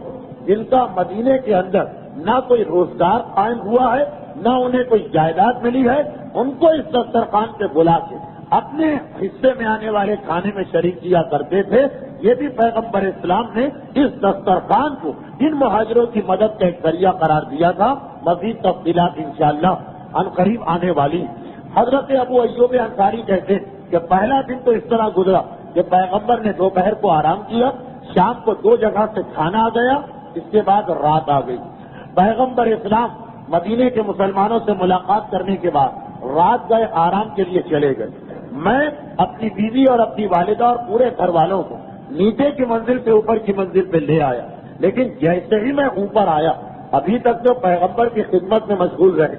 S1: جن کا مدینے کے اندر نہ کوئی روزگار قائم ہوا ہے نہ انہیں کوئی جائیداد ملی ہے, ان کو اس دسترخوان پہ بلا کے اپنے حصے میں آنے والے کھانے میں شریک کیا کرتے تھے. یہ بھی پیغمبر اسلام نے اس دسترخوان کو ان مہاجروں کی مدد کا ایک ذریعہ قرار دیا تھا. مزید تفصیلات انشاءاللہ عنقریب آنے والی. حضرت ابو ایوب انصاری کہتے ہیں کہ پہلا دن تو اس طرح گزرا کہ پیغمبر نے دوپہر کو آرام کیا, شام کو 2 جگہ سے کھانا آ گیا, اس کے بعد رات آ گئی. پیغمبر اسلام مدینے کے مسلمانوں سے ملاقات کرنے کے بعد رات گئے, آرام کے لیے چلے گئے. میں اپنی بیوی اور اپنی والدہ اور پورے گھر والوں کو نیچے کی منزل سے اوپر کی منزل پہ لے آیا, لیکن جیسے ہی میں اوپر آیا, ابھی تک جو پیغمبر کی خدمت میں مشغول رہے,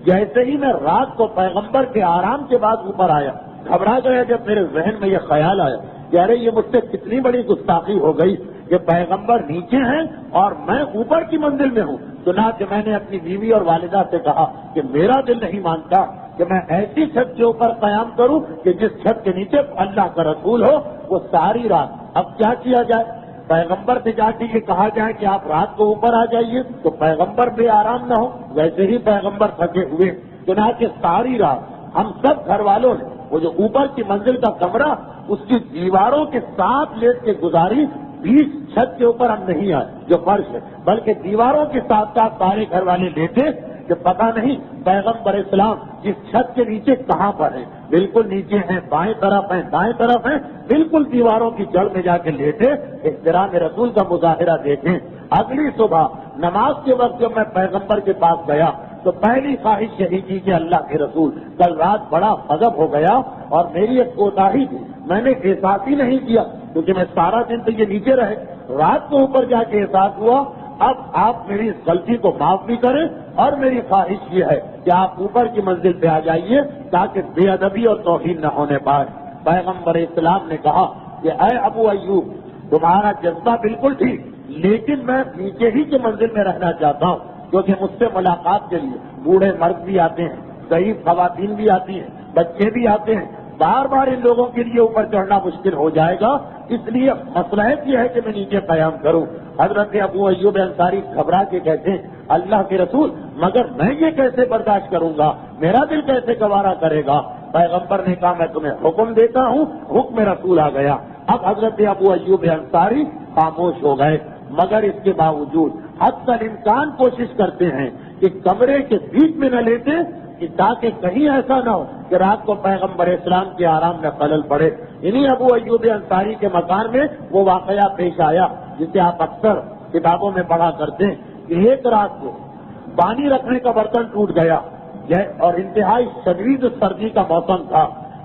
S1: جیسے ہی میں رات کو پیغمبر کے آرام کے بعد اوپر آیا, گھبرا گیا جب میرے ذہن میں یہ خیال آیا کہ ارے یہ مجھ سے کتنی بڑی گستاخی ہو گئی کہ پیغمبر نیچے ہیں اور میں اوپر کی منزل میں ہوں. چنانچہ میں نے اپنی بیوی اور والدہ سے کہا کہ میرا دل نہیں مانتا کہ میں ایسی چھت کے اوپر قیام کروں کہ جس چھت کے نیچے اللہ کا رسول ہو وہ ساری رات. اب کیا کیا جائے؟ پیغمبر سے جا کے یہ کہا جائے کہ آپ رات کو اوپر آ جائیے تو پیغمبر بے آرام نہ ہو, ویسے ہی پیغمبر تھکے ہوئے. چنانچہ ساری رات ہم سب گھر والوں نے وہ جو اوپر کی منزل کا کمرہ اس کی دیواروں کے ساتھ لیٹ کے گزاری. بیچ چھت کے اوپر ہم نہیں آئے جو فرش ہے, بلکہ دیواروں کے ساتھ ساتھ سارے گھر والے لیٹے کہ پتہ نہیں پیغمبر اسلام جس چھت کے نیچے کہاں پر ہیں. بالکل نیچے ہیں, بائیں طرف ہیں, دائیں طرف ہیں, بالکل دیواروں کی جڑ میں جا کے لیٹے. احترام رسول کا مظاہرہ دیکھیں. اگلی صبح نماز کے وقت جب میں پیغمبر کے پاس گیا تو پہلی خواہش یہی کی کہ اللہ کے رسول کل رات بڑا غضب ہو گیا اور میری ایک کوتاہی تھی، میں نے احساس ہی نہیں کیا کیونکہ میں سارا دن تو یہ نیچے رہے، رات کو اوپر جا کے احساس ہوا، اب آپ میری اس غلطی کو معاف بھی کریں اور میری خواہش یہ ہے کہ آپ اوپر کی منزل پہ آ جائیے تاکہ بے ادبی اور توہین نہ ہونے پائے۔ پیغمبر اسلام نے کہا کہ اے ابو ایوب، تمہارا جذبہ بالکل ٹھیک، لیکن میں نیچے ہی کی منزل میں رہنا چاہتا ہوں کیونکہ مجھ سے ملاقات کے لیے بوڑھے مرد بھی آتے ہیں، ضعیف خواتین بھی آتی ہیں، بچے بھی آتے ہیں، بار بار ان لوگوں کے لیے اوپر چڑھنا مشکل ہو جائے گا، اس لیے مصلحت یہ ہے کہ میں نیچے قیام کروں۔ حضرت ابو ایوب انصاری گھبرا کے کہتے ہیں اللہ کے رسول مگر میں یہ کیسے برداشت کروں گا، میرا دل کیسے گوارا کرے گا؟ پیغمبر نے کہا میں تمہیں حکم دیتا ہوں، حکم رسول آ گیا۔ اب حضرت ابو ایوب انصاری خاموش ہو گئے، مگر اس کے باوجود حتی الامکان کوشش کرتے ہیں کہ کمرے کے بیچ میں نہ لیتے کہ تاکہ کہیں ایسا نہ ہو کہ رات کو پیغمبر اسلام کے آرام میں خلل پڑے۔ انہیں ابو ایوب انصاری کے مکان میں وہ واقعہ پیش آیا جسے آپ اکثر کتابوں میں پڑھا کرتے ہیں کہ ایک رات کو پانی رکھنے کا برتن ٹوٹ گیا اور انتہائی شدید سردی کا موسم تھا،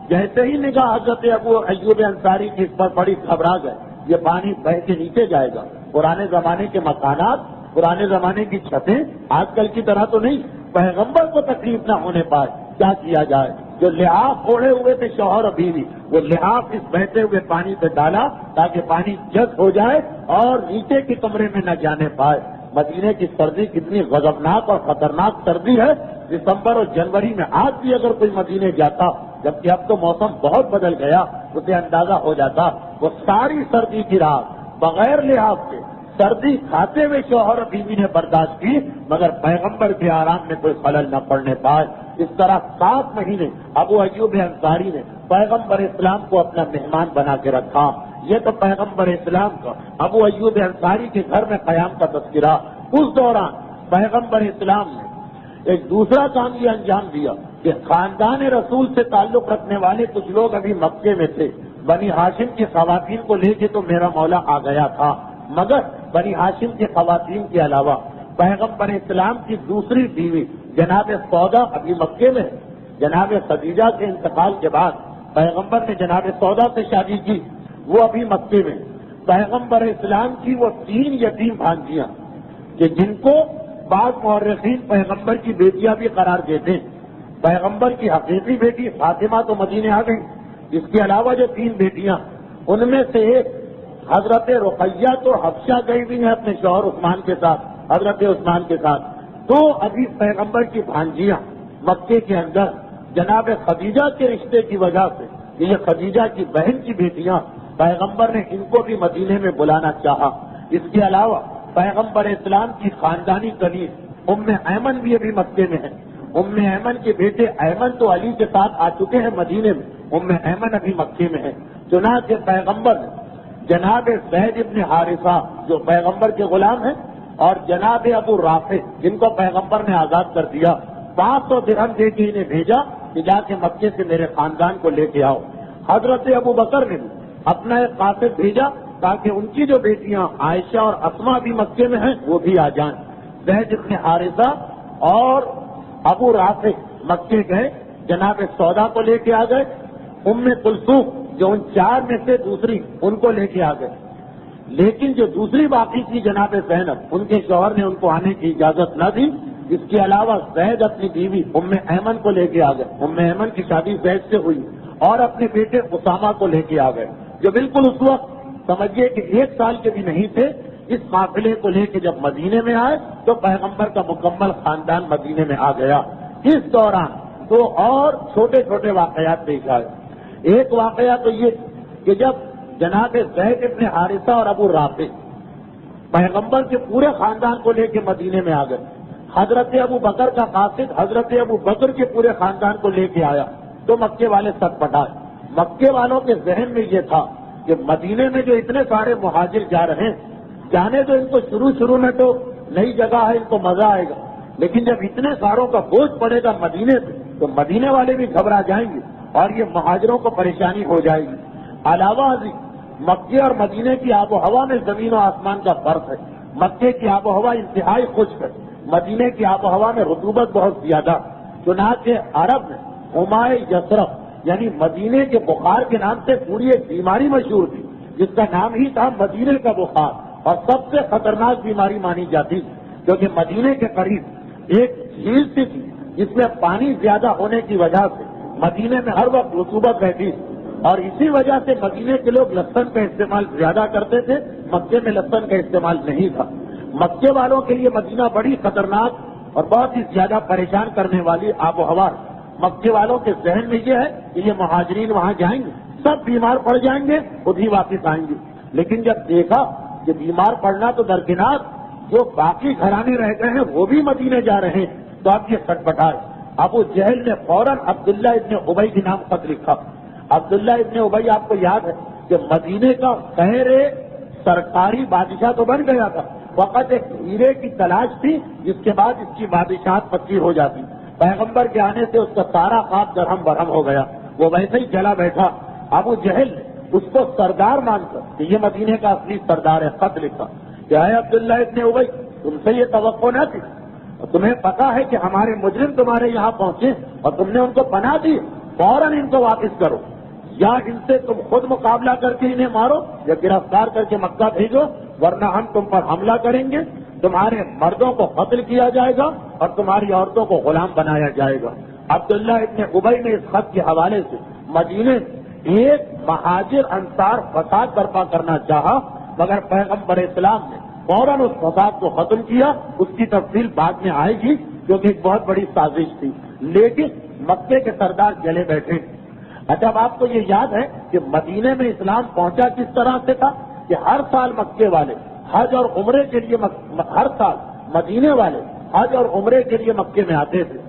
S1: جیسے ہی نگاہ حضرت ابو ایوب انصاری کی اس پر پڑی گھبرا گئے، یہ پانی بہہ کے نیچے جائے گا۔ پرانے زمانے کے مکانات، پرانے زمانے کی چھتیں آج کل کی طرح تو نہیں، پیغمبر کو تکلیف نہ ہونے پائے، کیا کیا جائے؟ جو لحاف اوڑھے ہوئے تھے شوہر اور بیوی، وہ لحاف اس بہتے ہوئے پانی پہ ڈالا تاکہ پانی جذب ہو جائے اور نیچے کے کمرے میں نہ جانے پائے۔ مدینے کی سردی کتنی غضبناک اور خطرناک سردی ہے، دسمبر اور جنوری میں آج بھی اگر کوئی مدینے جاتا، جبکہ اب تو موسم بہت بدل گیا، اسے اندازہ ہو جاتا وہ ساری سردی کی رات بغیر لحاظ کے سردی کھاتے ہوئے شوہر اور بیوی نے برداشت کی، مگر پیغمبر کے آرام میں کوئی خلل نہ پڑنے پائے۔ اس طرح 7 مہینے ابو ایوب انصاری نے پیغمبر اسلام کو اپنا مہمان بنا کے رکھا۔ یہ تو پیغمبر اسلام کا ابو ایوب انصاری کے گھر میں قیام کا تذکرہ۔ اس دوران پیغمبر اسلام نے ایک دوسرا کام یہ انجام دیا کہ خاندان رسول سے تعلق رکھنے والے کچھ لوگ ابھی مکے میں تھے۔ بنی ہاشم کی خواتین کو لے کے تو میرا مولا آ گیا تھا، مگر بنی ہاشم کی خواتین کے علاوہ پیغمبر اسلام کی دوسری بیوی جناب سودا ابھی مکے میں ہے۔ جناب خدیجہ کے انتقال کے بعد پیغمبر نے جناب سودا سے شادی کی، وہ ابھی مکے میں۔ پیغمبر اسلام کی وہ 3 یتیم بھانجیاں کہ جن کو بعض مورخین پیغمبر کی بیٹیاں بھی قرار دیتے ہیں۔ پیغمبر کی حقیقی بیٹی فاطمہ تو مدینے آ گئی، اس کے علاوہ جو 3 بیٹیاں، ان میں سے ایک حضرت رقیہ تو حبشہ گئی بھی ہیں اپنے شوہر عثمان کے ساتھ، حضرت عثمان کے ساتھ۔ تو ابھی پیغمبر کی بھانجیاں مکے کے اندر جناب خدیجہ کے رشتے کی وجہ سے، یہ خدیجہ کی بہن کی بیٹیاں، پیغمبر نے ان کو بھی مدینے میں بلانا چاہا۔ اس کے علاوہ پیغمبر اسلام کی خاندانی کنیز ام ایمن بھی ابھی مکے میں ہے۔ ام ایمن کے بیٹے ایمن تو علی کے ساتھ آ چکے ہیں مدینے میں، ام ایمن ابھی مکے میں ہے۔ چنانچہ پیغمبر نے جناب زید ابن حارثہ جو پیغمبر کے غلام ہیں اور جناب ابو رافع جن کو پیغمبر نے آزاد کر دیا، 500 درہم دے کے انہیں بھیجا کہ جا کے مکے سے میرے خاندان کو لے کے آؤ۔ حضرت ابو بکر نے بھی اپنا ایک قاصد بھیجا تاکہ ان کی جو بیٹیاں عائشہ اور اسما بھی مکے میں ہیں وہ بھی آ جائیں۔ زید ابن حارثہ اور ابو رافع مکے گئے، جناب سودا کو لے کے آ گئے، ام کلثوم جو ان 4 میں سے دوسری ان کو لے کے آ گئے، لیکن جو دوسری باقی تھی جناب زینب، ان کے شوہر نے ان کو آنے کی اجازت نہ دی۔ اس کے علاوہ زید اپنی بیوی ام ایمن کو لے کے آ گئے، ام ایمن کی شادی زید سے ہوئی، اور اپنے بیٹے اسامہ کو لے کے آ گئے، جو بالکل اس وقت سمجھیے کہ 1 سال کے بھی نہیں تھے۔ اس قافلے کو لے کے جب مدینے میں آئے تو پیغمبر کا مکمل خاندان مدینے میں آ گیا۔ اس دوران تو اور چھوٹے چھوٹے واقعات پیش آئے۔ ایک واقعہ تو یہ کہ جب جناب زید ابن حارثہ اور ابو رافع پیغمبر کے پورے خاندان کو لے کے مدینے میں آ گئے، حضرت ابو بکر کا قاصد حضرت ابو بکر کے پورے خاندان کو لے کے آیا تو مکے والے سٹ پٹائے۔ مکے والوں کے ذہن میں یہ تھا کہ مدینے میں جو اتنے سارے مہاجر جا رہے ہیں، جانے تو ان کو شروع میں تو نئی جگہ ہے، ان کو مزہ آئے گا، لیکن جب اتنے ساروں کا بوجھ پڑے گا مدینے سے تو مدینے والے بھی گھبرا جائیں گے اور یہ مہاجروں کو پریشانی ہو جائے گی۔ علاوہ ازیں مکے اور مدینے کی آب و ہوا میں زمین و آسمان کا فرق ہے۔ مکے کی آب و ہوا انتہائی خشک ہے، مدینے کی آب و ہوا میں رطوبت بہت زیادہ، چنانچہ عرب میں ہمائے یثرب یعنی مدینے کے بخار کے نام سے پوری ایک بیماری مشہور تھی، جس کا نام ہی تھا مدینے کا بخار، اور سب سے خطرناک بیماری مانی جاتی، کیونکہ مدینے کے قریب ایک جھیل سی تھی جس میں پانی زیادہ ہونے کی وجہ سے مدینے میں ہر وقت رطوبت رہتی، اور اسی وجہ سے مدینے کے لوگ لہسن کا استعمال زیادہ کرتے تھے، مکے میں لہسن کا استعمال نہیں تھا۔ مکے والوں کے لیے مدینہ بڑی خطرناک اور بہت ہی زیادہ پریشان کرنے والی آب و ہوا، مکے والوں کے ذہن میں یہ ہے کہ یہ مہاجرین وہاں جائیں گے، سب بیمار پڑ جائیں گے، خود ہی واپس آئیں گے۔ لیکن جب دیکھا کہ بیمار پڑنا تو درکنار، جو باقی گھرانے رہ گئے ہیں وہ بھی مدینے جا رہے ہیں، تو اب یہ سٹپٹائے۔ ابو جہل نے فوراً عبداللہ ابن ابی کے نام خط لکھا۔ عبداللہ ابن ابی آپ کو یاد ہے کہ مدینے کا خیر سرکاری بادشاہ تو بن گیا تھا، وقت ایک ہیرے کی تلاش تھی جس کے بعد اس کی بادشاہت پکی ہو جاتی۔ پیغمبر کے آنے سے اس کا سارا خواب درہم برہم ہو گیا، وہ ویسے ہی جلا بیٹھا۔ ابو جہل نے اس کو سردار مان کر کہ یہ مدینے کا اصلی سردار ہے خط لکھا کہ اے عبداللہ ابن ابی، تم سے یہ توقع نہ تھی، اور تمہیں پتا ہے کہ ہمارے مجرم تمہارے یہاں پہنچے اور تم نے ان کو پناہ دی، فوراً ان کو واپس کرو، یا ان سے تم خود مقابلہ کر کے انہیں مارو یا گرفتار کر کے مکہ بھیجو، ورنہ ہم تم پر حملہ کریں گے، تمہارے مردوں کو قتل کیا جائے گا اور تمہاری عورتوں کو غلام بنایا جائے گا۔ عبداللہ ابن ابی نے اس خط کے حوالے سے مدینے ایک مہاجر انصار فساد برپا کرنا چاہا، مگر پیغمبر اسلام نے فوراً اس فساد کو ختم کیا۔ اس کی تفصیل بعد میں آئے گی کیونکہ ایک بہت بڑی سازش تھی، لیکن مکے کے سردار جلے بیٹھے۔ اچھا، اب آپ کو یہ یاد ہے کہ مدینے میں اسلام پہنچا کس طرح سے تھا کہ ہر سال مکے والے حج اور عمرے کے لیے ہر سال مدینے والے حج اور عمرے کے لیے مکے میں آتے تھے۔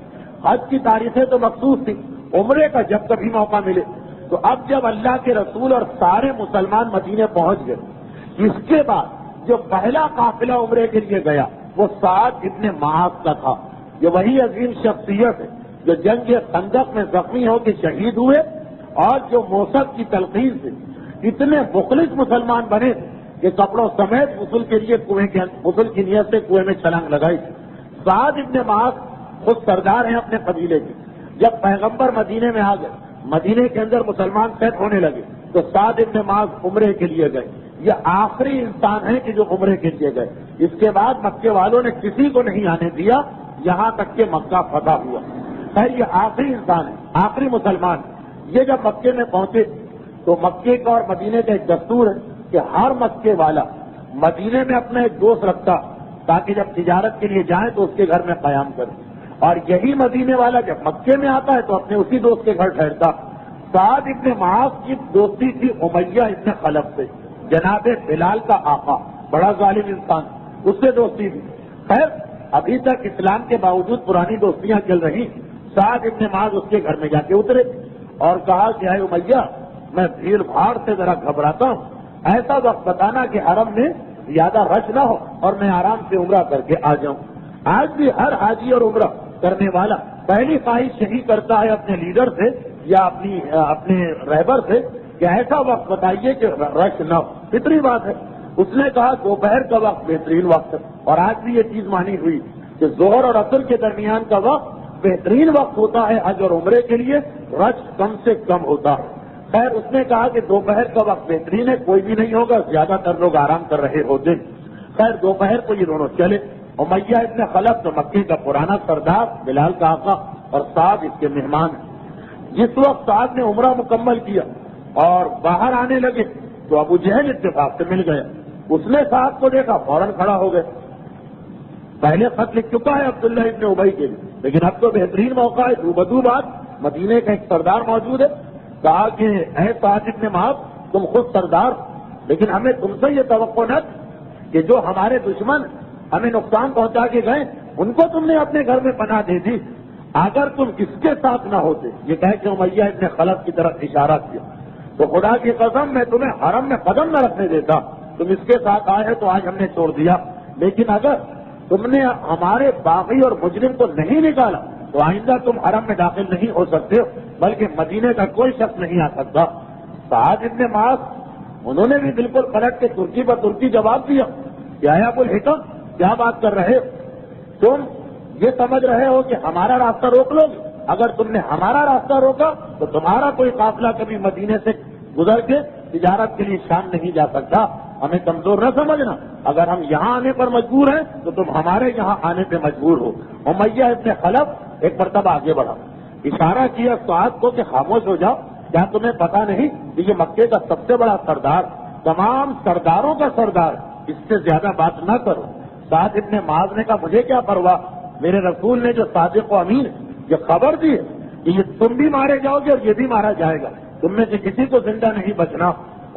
S1: حج کی تاریخیں تو مخصوص تھی، عمرے کا جب کبھی موقع ملے۔ تو اب جب اللہ کے رسول اور سارے مسلمان مدینے پہنچ گئے، اس کے بعد جو پہلا قافلہ عمرے کے لیے گیا وہ سعد ابن معاذ کا تھا۔ یہ وہی عظیم شخصیت ہے جو جنگ خندق میں زخمی ہو کے شہید ہوئے اور جو موسد کی تلقین سے اتنے مخلص مسلمان بنے کہ کپڑوں سمیت غسل کے لیے غسل کی نیت سے کنویں میں چھلانگ لگائی تھی۔ سعد ابن معاذ خود سردار ہیں اپنے قبیلے کے۔ جب پیغمبر مدینے میں آ گئے، مدینے کے اندر مسلمان سیٹ ہونے لگے، تو سعد ابن معاذ عمرے کے لیے گئے۔ یہ آخری انسان ہے کہ جو عمرے کے لیے گئے۔ اس کے بعد مکے والوں نے کسی کو نہیں آنے دیا، یہاں تک کہ مکہ فتح ہوا۔ خیر، یہ آخری انسان ہے، آخری مسلمان۔ یہ جب مکے میں پہنچے تو مکے کا اور مدینے کا ایک دستور ہے کہ ہر مکے والا مدینے میں اپنا ایک دوست رکھتا تاکہ جب تجارت کے لیے جائیں تو اس کے گھر میں قیام کرے، اور یہی مدینے والا جب مکے میں آتا ہے تو اپنے اسی دوست کے گھر ٹھہرتا۔ سعد ابن معاذ کی دوستی تھی امیہ ابن خلف سے، جناب بلال کا آقا، بڑا ظالم انسان، اس سے دوستی تھی۔ خیر، ابھی تک اسلام کے باوجود پرانی دوستیاں چل رہی۔ سعد ابن معاذ اس کے گھر میں جا کے اترے اور کہا کہ اے امیہ، میں بھیڑ بھاڑ سے ذرا گھبراتا ہوں، ایسا وقت بتانا کہ حرم میں زیادہ رش نہ ہو اور میں آرام سے عمرہ کر کے آ جاؤں۔ آج بھی ہر حاجی اور عمرہ کرنے والا پہلی خواہش یہی کرتا ہے اپنے لیڈر سے یا اپنے رہبر سے کہ ایسا وقت بتائیے کہ رش نہ ہو، فطری بات ہے۔ اس نے کہا دوپہر کا وقت بہترین وقت ہے، اور آج بھی یہ چیز مانی ہوئی کہ ظہر اور عصر کے درمیان کا وقت بہترین وقت ہوتا ہے حج اور عمرے کے لیے، رش کم سے کم ہوتا ہے۔ خیر، اس نے کہا کہ دوپہر کا وقت بہترین ہے، کوئی بھی نہیں ہوگا، زیادہ تر لوگ آرام کر رہے ہوتے۔ خیر، دوپہر کو یہ دونوں چلے۔ امیہ ابن خلف تو مکے کا پرانا سردار، بلال کا آقا، اور سعد اس کے مہمان ہیں۔ جس وقت سعد نے عمرہ مکمل کیا اور باہر آنے لگے تو ابو جہل اتفاق سے مل گیا۔ اس نے سعد کو دیکھا، فوراً کھڑا ہو گیا۔ پہلے خط لکھ چکا ہے عبداللہ ابن ابی کے لیے، لیکن اب تو بہترین موقع ہے، روبدو بات، مدینے کا ایک سردار موجود ہے۔ کہا کہ اے سعد ابن معاذ، تم خود سردار، لیکن ہمیں تم سے یہ توقع نہ تھی کہ جو ہمارے دشمن ہمیں نقصان پہنچا کے گئے ان کو تم نے اپنے گھر میں پناہ دے دی۔ اگر تم اس کے ساتھ نہ ہوتے، یہ کہہ کے امیہ ابن خلف کی طرف اشارہ کیا، تو خدا کی قسم میں تمہیں حرم میں قدم نہ رکھنے دیتا۔ تم اس کے ساتھ آئے تو آج ہم نے چھوڑ دیا، لیکن اگر تم نے ہمارے باغی اور مجرم کو نہیں نکالا تو آئندہ تم حرم میں داخل نہیں ہو سکتے، بلکہ مدینے کا کوئی شخص نہیں آ سکتا۔ سعد ابن معاذ انہوں نے بھی بالکل پلٹ کے ترکی پر ترکی جواب دیا کہ اے ابو الحکم، کیا بات کر رہے ہو؟ تم یہ سمجھ رہے ہو کہ ہمارا راستہ روک لو گے؟ اگر تم نے ہمارا راستہ روکا تو تمہارا کوئی قافلہ کبھی مدینے سے گزر کے تجارت کے لیے شام نہیں جا سکتا. ہمیں کمزور نہ سمجھنا. اگر ہم یہاں آنے پر مجبور ہیں تو تم ہمارے یہاں آنے پہ مجبور ہو. امیہ ابن خلف ایک مرتبہ آگے بڑھا, اشارہ کیا سعد کو کہ خاموش ہو جاؤ. کیا تمہیں پتا نہیں کہ یہ مکے کا سب سے بڑا سردار, تمام سرداروں کا سردار, اس سے زیادہ بات نہ کرو. سعد ابن معاذ نے کہا مجھے کیا پرواہ, میرے رسول نے جو صادق و امین یہ خبر دی ہے کہ یہ تم بھی مارے جاؤ گے اور یہ بھی مارا جائے گا, تم میں سے کسی کو زندہ نہیں بچنا.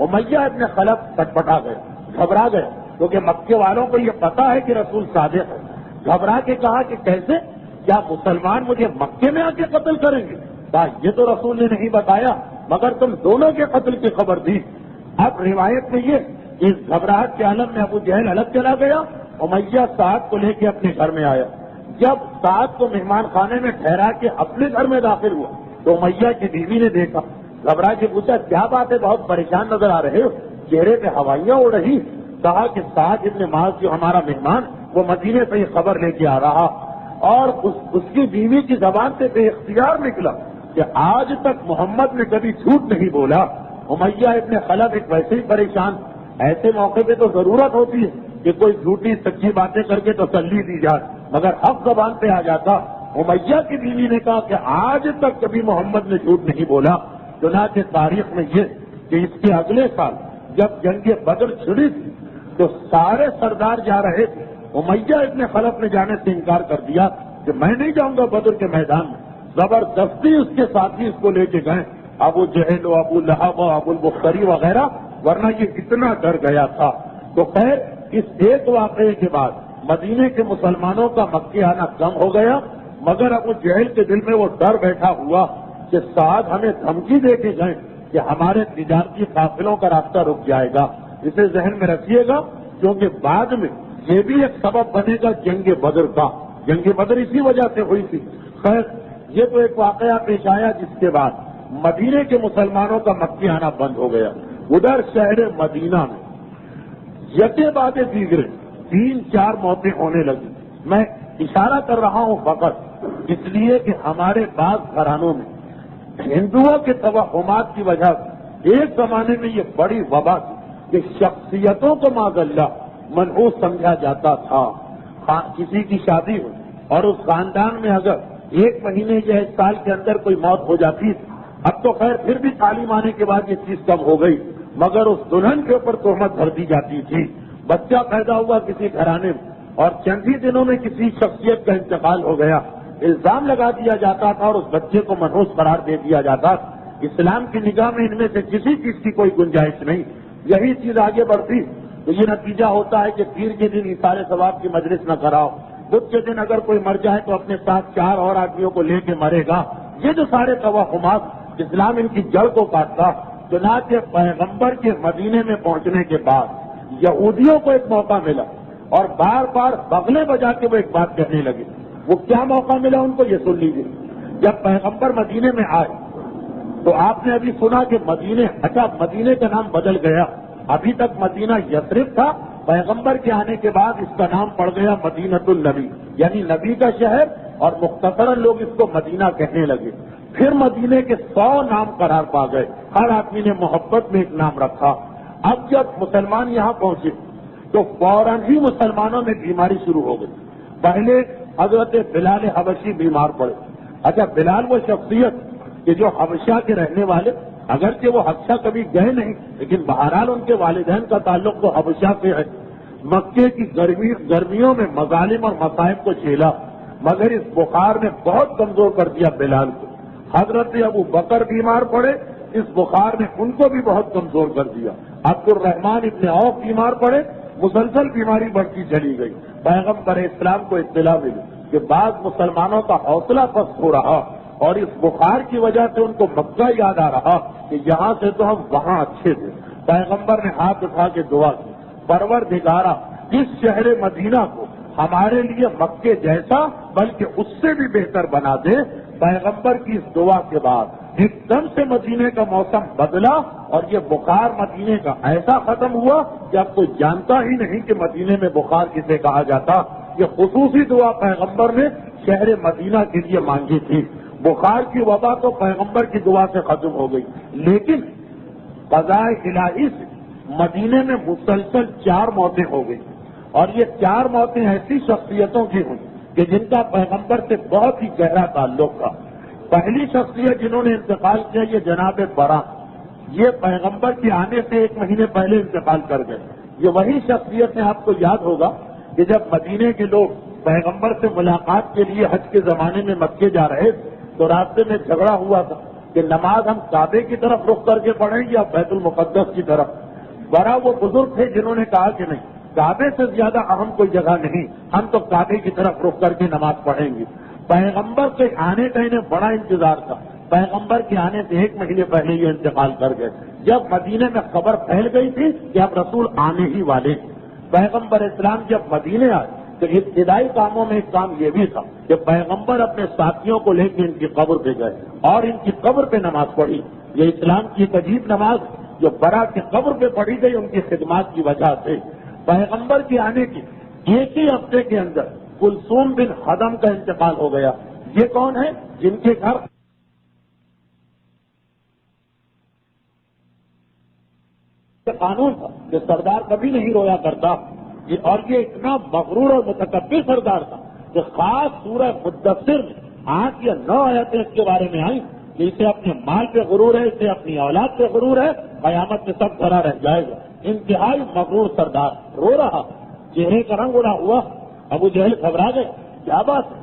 S1: امیہ ابن خلف پٹپٹا گئے, گھبرا گئے, کیونکہ مکے والوں کو یہ پتا ہے کہ رسول صادق ہے. گھبرا کے کہا کہ کیسے, کیا مسلمان مجھے مکے میں آ کے قتل کریں گے؟ کہا یہ تو رسول نے نہیں بتایا, مگر تم دونوں کے قتل کی خبر دی. اب روایت میں یہ کہ اس گھبراہٹ کے عالم میں ابو جہل الگ چلا گیا, امیہ سعد کو لے کے اپنے گھر میں آیا. جب سعد کو مہمان خانے میں ٹھہرا کے اپنے گھر میں داخل ہوا تو امیہ کی بیوی نے دیکھا, گھبرا کے پوچھا کیا بات ہے, بہت پریشان نظر آ رہے ہو, چہرے پہ ہوائیاں اڑ رہی. کہا کہ سعد ابن معاذ جو ہمارا مہمان وہ مدینے سے یہ خبر لے کے آ رہا, اور اس کی بیوی کی زبان سے بے اختیار نکلا کہ آج تک محمد نے کبھی جھوٹ نہیں بولا. امیہ ابن خلف ایک ویسے ہی پریشان. ایسے موقع پہ تو ضرورت ہوتی ہے کہ کوئی جھوٹی سچی باتیں کر کے تسلی دی جائے, مگر حق زبان پہ آ جاتا. امیہ کی بیوی نے کہا کہ آج تک کبھی محمد نے جھوٹ نہیں بولا. چنانچہ تاریخ میں یہ کہ اس کے اگلے سال جب جنگ بدر چھڑی تھی تو سارے سردار جا رہے تھے, امیہ ابن خلف نے جانے سے انکار کر دیا کہ میں نہیں جاؤں گا بدر کے میدان میں. زبردستی اس کے ساتھی اس کو لے کے گئے, ابو جہل و ابو لہب و ابو البختری وغیرہ, ورنہ یہ اتنا ڈر گیا تھا. تو خیر اس ایک واقعے کے بعد مدینے کے مسلمانوں کا مکے آنا کم ہو گیا, مگر ابو جہل کے دل میں وہ ڈر بیٹھا ہوا کہ سعد ہمیں دھمکی دے کے گئے کہ ہمارے تجارتی قافلوں کا راستہ رک جائے گا. اسے ذہن میں رکھیے گا, کیونکہ بعد میں یہ بھی ایک سبب بنے گا جنگ بدر کا. جنگ بدر اسی وجہ سے ہوئی تھی. خیر یہ تو ایک واقعہ پیش آیا جس کے بعد مدینے کے مسلمانوں کا مکے آنا بند ہو گیا. ادھر شہر مدینہ میں یکے بعد دیگرے 3-4 موتیں ہونے لگی. میں اشارہ کر رہا ہوں فقط اس لیے کہ ہمارے بعض گھرانوں میں ہندوؤں کے توہمات کی وجہ سے ایک زمانے میں یہ بڑی وبا تھی کہ شخصیتوں کو معاذ اللہ منحوس سمجھا جاتا تھا. کسی کی شادی ہو اور اس خاندان میں اگر 1 مہینے یا 1 سال کے اندر کوئی موت ہو جاتی تھی, اب تو خیر پھر بھی تعلیم آنے کے بعد یہ چیز کم ہو گئی, مگر اس دلہن کے اوپر تہمت بھر دی جاتی تھی. بچہ پیدا ہوا کسی گھرانے میں اور چند ہی دنوں میں کسی شخصیت کا انتقال ہو گیا, الزام لگا دیا جاتا تھا اور اس بچے کو منحوس قرار دے دیا جاتا. اسلام کی نگاہ میں ان میں سے کسی چیز کی کوئی گنجائش نہیں. یہی چیز آگے بڑھتی تو یہ نتیجہ ہوتا ہے کہ پیر کے دن اثار ثواب کی مجلس نہ کراؤ, بدھ کے دن اگر کوئی مر جائے تو اپنے ساتھ 4 اور آدمیوں کو لے کے مرے گا. یہ جو سارے توہمات اسلام ان کی جڑ کو کاٹتا. چنانچہ پیغمبر کے مدینے میں پہنچنے کے بعد یہودیوں کو ایک موقع ملا اور بار بار بغلے بجا کے وہ ایک بات کہنے لگے. وہ کیا موقع ملا ان کو, یہ سن لیجیے. جب پیغمبر مدینے میں آئے تو آپ نے ابھی سنا کہ مدینے کا نام بدل گیا. ابھی تک مدینہ یثرب تھا, پیغمبر کے آنے کے بعد اس کا نام پڑ گیا مدینۃ النبی, یعنی نبی کا شہر, اور مختصراً لوگ اس کو مدینہ کہنے لگے. پھر مدینے کے 100 نام قرار پا گئے, ہر آدمی نے محبت میں ایک نام رکھا. اب جب مسلمان یہاں پہنچے تو فوراً ہی مسلمانوں میں بیماری شروع ہو گئی. پہلے حضرت بلال حبشی بیمار پڑے. اچھا, بلال وہ شخصیت کہ جو حبشہ کے رہنے والے, اگرچہ وہ حبشہ کبھی گئے نہیں, لیکن بہرحال ان کے والدین کا تعلق تو حبشہ سے ہے. مکے کی گرمیوں میں مظالم اور مصائب کو جھیلا, مگر اس بخار نے بہت کمزور کر دیا بلال کو. حضرت ابو بکر بیمار پڑے, اس بخار نے ان کو بھی بہت کمزور کر دیا. عبد الرحمان ابن عوف بیمار پڑے, مسلسل بیماری بڑھتی چلی گئی. پیغمبر اسلام کو اطلاع ملی کہ بعض مسلمانوں کا حوصلہ پست ہو رہا اور اس بخار کی وجہ سے ان کو مکہ یاد آ رہا کہ یہاں سے تو ہم وہاں اچھے تھے. پیغمبر نے ہاتھ اٹھا کے دعا کی, پروردگارا اس شہر مدینہ کو ہمارے لیے مکے جیسا بلکہ اس سے بھی بہتر بنا دے. پیغمبر کی اس دعا کے بعد ایک دم سے مدینے کا موسم بدلا اور یہ بخار مدینے کا ایسا ختم ہوا کہ اب کوئی جانتا ہی نہیں کہ مدینے میں بخار کسے کہا جاتا. یہ خصوصی دعا پیغمبر نے شہر مدینہ کے لیے مانگی تھی. بخار کی وبا تو پیغمبر کی دعا سے ختم ہو گئی، لیکن قضاء الہی سے مدینے میں مسلسل 4 موتیں ہو گئی، اور یہ 4 موتیں ایسی شخصیتوں کی ہوئی کہ جن کا پیغمبر سے بہت ہی گہرا تعلق تھا. پہلی شخصیت جنہوں نے انتقال کیا یہ جناب برا، یہ پیغمبر کے آنے سے 1 مہینے پہلے انتقال کر گئے. یہ وہی شخصیت ہے، آپ کو یاد ہوگا کہ جب مدینے کے لوگ پیغمبر سے ملاقات کے لیے حج کے زمانے میں مکے جا رہے تو راستے میں جھگڑا ہوا تھا کہ نماز ہم کعبے کی طرف رخ کر کے پڑھیں یا بیت المقدس کی طرف. برا وہ بزرگ تھے جنہوں نے کہا کہ نہیں، کعبے سے زیادہ اہم کوئی جگہ نہیں، ہم تو کعبے کی طرف رخ کر کے نماز پڑھیں گے. پیغمبر کے آنے کا انہیں بڑا انتظار تھا. پیغمبر کے آنے سے 1 مہینے پہلے یہ انتقال کر گئے. جب مدینے میں خبر پھیل گئی تھی کہ اب رسول آنے ہی والے، پیغمبر اسلام جب مدینے آئے تو ابتدائی کاموں میں ایک کام یہ بھی تھا کہ پیغمبر اپنے ساتھیوں کو لے کے ان کی قبر پہ گئے اور ان کی قبر پہ نماز پڑھی. یہ اسلام کی ایک عجیب نماز جو برا کی قبر پہ پڑھی گئی ان کی خدمات کی وجہ سے. پیغمبر کے آنے کی 1 ہی ہفتے کے اندر کلثوم بن خدم کا انتقال ہو گیا. یہ کون ہے؟ جن کے گھر قانون تھا کہ سردار کبھی نہیں رویا کرتا، اور یہ اتنا مغرور اور متکبر سردار تھا کہ خاص سورہ مدثر میں 8 یا 9 آیتیں اس کے بارے میں آئیں کہ اسے اپنے مال پہ غرور ہے، اسے اپنی اولاد پہ غرور ہے، قیامت میں سب دھرا رہ جائے گا. انتہائی مغرور سردار رو رہا، چہرے کا رنگ اڑا ہوا. ابو جہل گھبرا گئے، کیا بات ہے،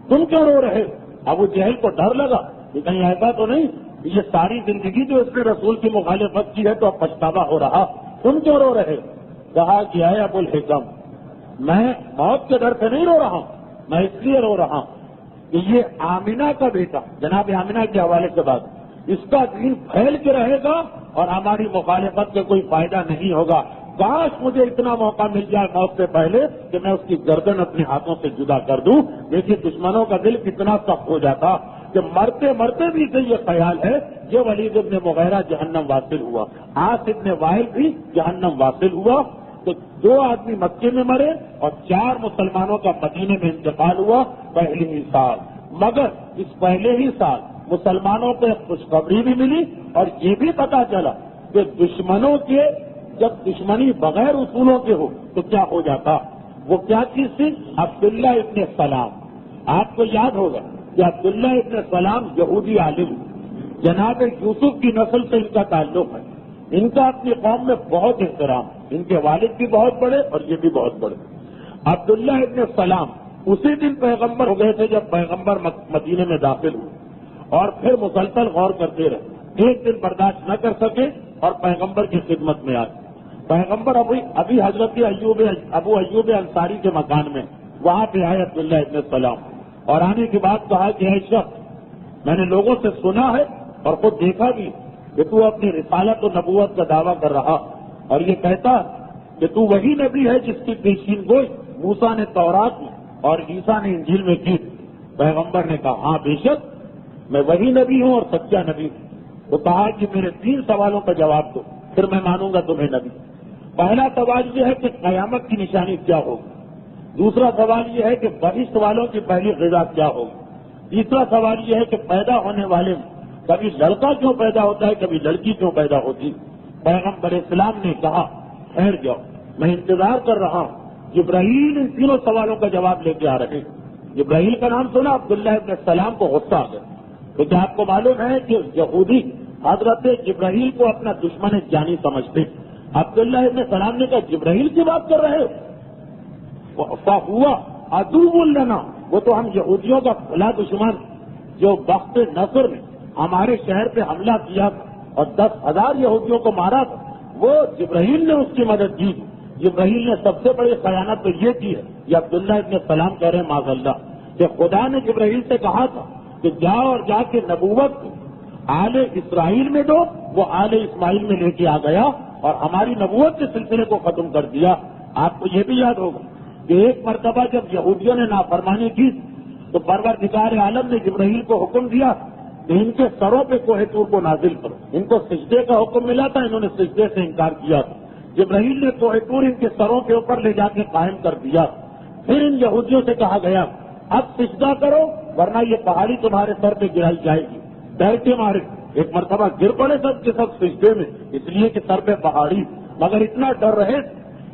S1: تم کیوں رو رہے؟ ابو جہل کو ڈر لگا کہ کہیں ایسا تو نہیں یہ ساری زندگی جو اس نے رسول کی مخالفت کی ہے تو اب پچھتاوا ہو رہا، تم کیوں رو رہے؟ کہا کہ اے ابو الحکم، میں موت کے ڈر سے نہیں رو رہا ہوں، میں اس لیے رو رہا ہوں کہ یہ آمینہ کا بیٹا جناب آمینہ کے حوالے سے بات، اس کا دین پھیل کے رہے گا اور ہماری مخالفت سے کوئی فائدہ نہیں ہوگا. کاش مجھے اتنا موقع مل جائے موت سے پہلے کہ میں اس کی گردن اپنے ہاتھوں سے جدا کر دوں. دیکھیے دشمنوں کا دل کتنا سخت ہو جاتا کہ مرتے مرتے بھی سے یہ خیال ہے یہ ولید ابن مغیرہ جہنم واصل ہوا، عاص ابن وائل بھی جہنم واصل ہوا. تو 2 آدمی مکے میں مرے اور 4 مسلمانوں کا مدینے میں انتقال ہوا پہلے ہی سال. مگر اس پہلے ہی سال مسلمانوں کو خوشخبری بھی ملی اور یہ بھی پتا چلا کہ دشمنوں کے جب دشمنی بغیر اصولوں کے ہو تو کیا ہو جاتا. وہ کیا چیز تھی؟ عبداللہ ابن سلام. آپ کو یاد ہوگا کہ عبداللہ ابن سلام یہودی عالم، جناب یوسف کی نسل سے ان کا تعلق ہے. ان کا اپنی قوم میں بہت احترام، ان کے والد بھی بہت بڑے اور یہ بھی بہت بڑے. عبداللہ ابن سلام اسی دن پیغمبر ہو گئے تھے جب پیغمبر مدینے میں داخل ہوئے، اور پھر مسلسل غور کرتے رہے. ایک دن برداشت نہ کر سکے اور پیغمبر کی خدمت میں آئے. پیغمبر ابھی حضرت ابو ایوب انصاری کے مکان میں وہاں پہ آئے عبداللہ ابن سلام، اور آنے کے بعد کہا کہ اے شخص، میں نے لوگوں سے سنا ہے اور خود دیکھا بھی کہ تو اپنی رسالت و نبوت کا دعویٰ کر رہا اور یہ کہتا کہ تو وہی نبی ہے جس کی پیشین گوئی موسیٰ نے تورات میں اور عیسیٰ نے انجیل میں کی. پیغمبر نے کہا ہاں بے شک میں وہی نبی ہوں اور سچا نبی ہوں. وہ کہا کہ میرے 3 سوالوں کا جواب دو پھر میں مانوں گا تمہیں نبی. پہلا سوال یہ ہے کہ قیامت کی نشانی کیا ہوگی. دوسرا سوال یہ ہے کہ بہشت والوں کی پہلی غذا کیا ہوگی. تیسرا سوال یہ ہے کہ پیدا ہونے والے میں کبھی لڑکا کیوں پیدا ہوتا ہے، کبھی لڑکی کیوں پیدا ہوتی. پیغمبر اسلام نے کہا ٹھہر جاؤ، میں انتظار کر رہا ہوں. جبرائیل ان 3 سوالوں کا جواب لے کے آ رہے ہیں. جبرائیل کا نام سنا، عبداللہ ابن سلام کو غصہ آ گیا. تو کیا آپ کو معلوم ہے کہ یہودی حضرت جبرائیل کو اپنا دشمن جانی سمجھتے. عبداللہ ابن سلام نے کہا جبرائیل کی بات کر رہے ہو، فہو عدو لنا، وہ تو ہم یہودیوں کا کھلا دشمن، جو وقت نصر نے ہمارے شہر پہ حملہ کیا اور 10,000 یہودیوں کو مارا تھا، وہ جبرائیل نے اس کی مدد کی. جبرائیل نے سب سے بڑی خیانت تو یہ کی ہے. یہ عبداللہ ابن سلام کہہ رہے ہیں معاذ اللہ کہ خدا نے جبرائیل سے کہا تھا کہ جاؤ اور جا کے نبوت آل اسرائیل میں دو، وہ آل اسماعیل میں لے کے آ گیا اور ہماری نبوت کے سلسلے کو ختم کر دیا. آپ کو یہ بھی یاد ہوگا کہ ایک مرتبہ جب یہودیوں نے نافرمانی کی تو پروردگار عالم نے جبرائیل کو حکم دیا کہ ان کے سروں پہ کوہ طور کو نازل کرو. ان کو سجدے کا حکم ملا تھا، انہوں نے سجدے سے انکار کیا تھا. جبرائیل نے کوہ طور ان کے سروں کے اوپر لے جا کے قائم کر دیا. پھر ان یہودیوں سے کہا گیا اب سجدہ کرو ورنہ یہ پہاڑی تمہارے سر پہ گرائی جائے گی. ڈر کے مارے ایک مرتبہ گر پڑے سب کے سب سجدے میں، اس لیے کہ سر پہ پہاڑی، مگر اتنا ڈر رہے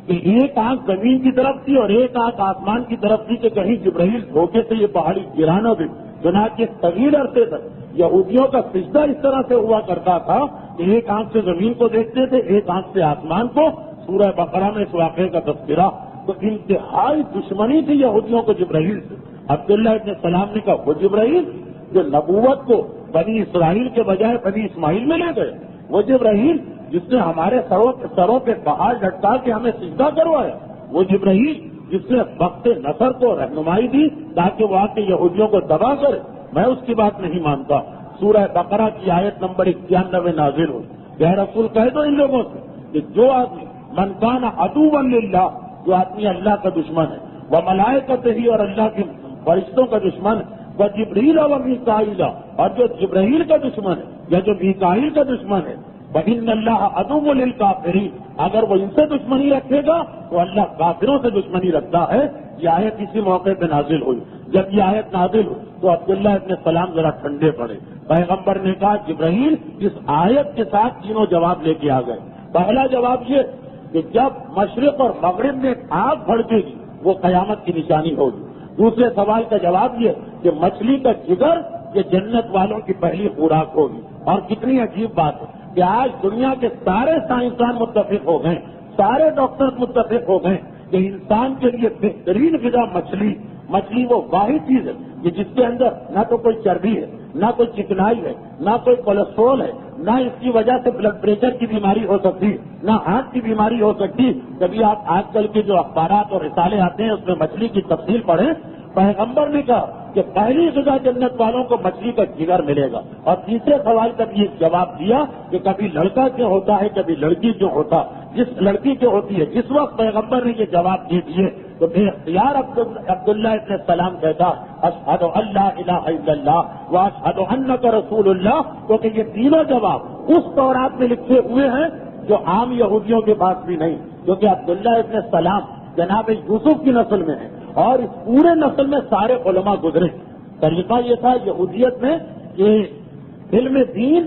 S1: کہ ایک آنکھ زمین کی طرف تھی اور ایک آنکھ آسمان کی طرف تھی کہ کہیں جبرائیل دھوکے سے یہ پہاڑی گرا نہ دے. چنانچہ طویل عرصے تک یہودیوں کا سجدہ اس طرح سے ہوا کرتا تھا کہ ایک آنکھ سے زمین کو دیکھتے تھے، ایک آنکھ سے آسمان کو. سورہ بقرہ میں اس واقعے کا تذکرہ. تو انتہائی دشمنی تھی یہودیوں کو جبرائیل سے. عبداللہ ابن سلام نے کہا وہ جبرائیل جو نبوت کو بنی اسرائیل کے بجائے بنی اسماعیل میں لے گئے، وہ جبرائیل جس نے ہمارے سروں پہ پہاڑ لٹکا کے ہمیں سجدہ کروایا، وہ جبرائیل جس نے وقت نصر کو رہنمائی دی تاکہ وہ آ کے یہودیوں کو تباہ کرے، میں اس کی بات نہیں مانتا. سورہ بقرہ کی آیت نمبر 91 نازل ہوئی. یا رسول کہہ دو ان لوگوں سے کہ جو آدمی من کان عدوا للہ، جو آدمی اللہ کا دشمن ہے، وہ ملائکتہ ہی اور اللہ کے فرشتوں کا دشمن ہے، وہ جبریل و میکائیل اور جو جبرائیل کا دشمن ہے یا جو میکائیل کا دشمن ہے، وَإِنَّ اللَّهَ عَدُوٌّ لِلْكَافِرِينَ، اگر وہ ان سے دشمنی رکھے گا تو اللہ کافروں سے دشمنی رکھتا ہے. یہ آیت اسی موقع پہ نازل ہوئی. جب یہ آیت نازل ہوئی تو عبداللہ ابن سلام ذرا ٹھنڈے پڑے. پیغمبر نے کہا جبرائیل اس آیت کے ساتھ تینوں جواب لے کے آ گئے. پہلا جواب یہ کہ جب مشرق اور مغرب میں آگ بھڑکے گی وہ قیامت کی نشانی ہوگی. دوسرے سوال کا جواب یہ کہ مچھلی کا جگر یہ جنت والوں کی پہلی خوراک ہوگی. اور کتنی عجیب بات ہے کہ آج دنیا کے سارے سائنسدان متفق ہو گئے، سارے ڈاکٹر متفق ہو گئے کہ انسان کے لیے بہترین غذا مچھلی وہ واحد چیز ہے کہ جس کے اندر نہ تو کوئی چربی ہے، نہ کوئی چکنائی ہے، نہ کوئی کولیسٹرول ہے، نہ اس کی وجہ سے بلڈ پریشر کی بیماری ہو سکتی، نہ ہارٹ کی بیماری ہو سکتی. کبھی آپ آج کل کے جو اخبارات اور رسالے آتے ہیں اس میں مچھلی کی تفصیل پڑھیں. پیغمبر نے کہا کہ پہلی غذا جنت والوں کو مچھلی کا جگر ملے گا. اور تیسرے سوال کا بھی جواب دیا کہ کبھی لڑکا کیوں ہوتا ہے کبھی لڑکی کیوں ہوتا، جس لڑکی کیوں ہوتی ہے. جس وقت پیغمبر نے یہ جواب دے دیے تو بے اختیار عبداللہ ابن سلام کہتا اشہد ان لا الہ الا اللہ واشہد انک رسول اللہ، کیونکہ یہ تینوں جواب اس تورات میں لکھے ہوئے ہیں جو عام یہودیوں کے پاس بھی نہیں. کیونکہ عبداللہ ابن سلام جناب یوسف کی نسل میں ہیں اور اس پورے نسل میں سارے علماء گزرے. طریقہ یہ تھا یہودیت میں کہ علم دین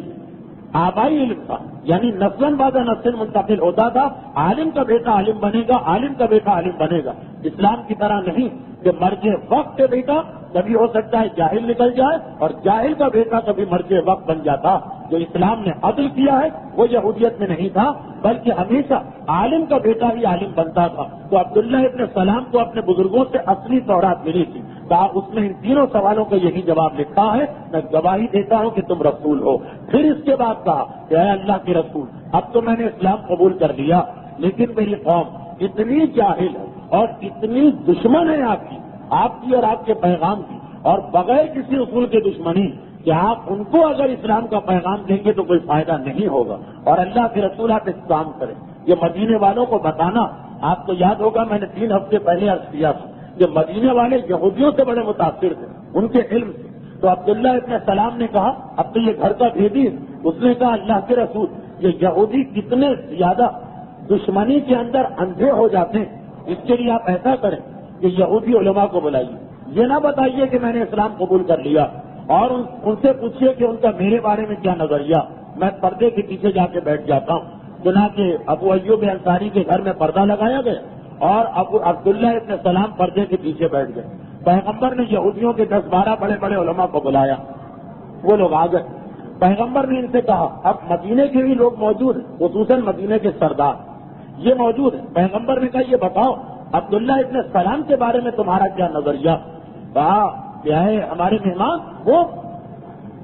S1: آبائی علم تھا، یعنی نسل بعد نسل منتقل ہوتا تھا. عالم کا بیٹا عالم بنے گا، عالم کا بیٹا عالم بنے گا. اسلام کی طرح نہیں کہ مرج وقت کے بیٹا کبھی ہو سکتا ہے جاہل نکل جائے اور جاہل کا بیٹا کبھی مرج وقت بن جاتا. جو اسلام نے عدل کیا ہے وہ یہودیت میں نہیں تھا، بلکہ ہمیشہ عالم کا بیٹا ہی عالم بنتا تھا. تو عبداللہ ابن سلام کو اپنے بزرگوں سے اصلی تورات ملی تھی. اس میں ان تینوں سوالوں کا یہی جواب لکھا ہے، میں گواہی دیتا ہوں کہ تم رسول ہو. پھر اس کے بعد کہا کہ اے اللہ کے رسول اب تو میں نے اسلام قبول کر لیا، لیکن میری قوم اتنی جاہل ہے اور اتنی دشمن ہے آپ کی اور آپ کے پیغام کی، اور بغیر کسی اصول کے دشمنی کہ آپ ان کو اگر اسلام کا پیغام دیں گے تو کوئی فائدہ نہیں ہوگا. اور اللہ کے رسول آپ اس کام کریں. یہ مدینے والوں کو بتانا، آپ کو یاد ہوگا میں نے 3 ہفتے پہلے عرض کیا تھا کہ مدینے والے یہودیوں سے بڑے متاثر تھے ان کے علم سے. تو عبداللہ ابن سلام نے کہا اب تو یہ گھر کا بھیدی ہے. اس نے کہا اللہ کے رسول یہ یہودی کتنے زیادہ دشمنی کے اندر اندھے ہو جاتے ہیں، اس کے لیے آپ ایسا کریں کہ یہودی علماء کو بلائیے. یہ نہ بتائیے کہ میں نے اسلام قبول کر لیا، اور ان سے پوچھیے کہ ان کا میرے بارے میں کیا نظریہ. میں پردے کے پیچھے جا کے بیٹھ جاتا ہوں. چنانچہ ابو ایوب انصاری کے گھر میں پردہ لگایا گیا اور عبداللہ ابن سلام پردے کے پیچھے بیٹھ گئے. پیغمبر نے یہودیوں کے 10-12 بڑے بڑے علماء کو بلایا، وہ لوگ آ گئے. پیغمبر نے ان سے کہا اب مدینے کے بھی لوگ موجود ہیں، خصوصاً مدینے کے سردار یہ موجود ہیں. پیغمبر نے کہا یہ بتاؤ عبداللہ ابن سلام کے بارے میں تمہارا کیا نظریہ. کہا کیا ہے ہمارے مہمان، وہ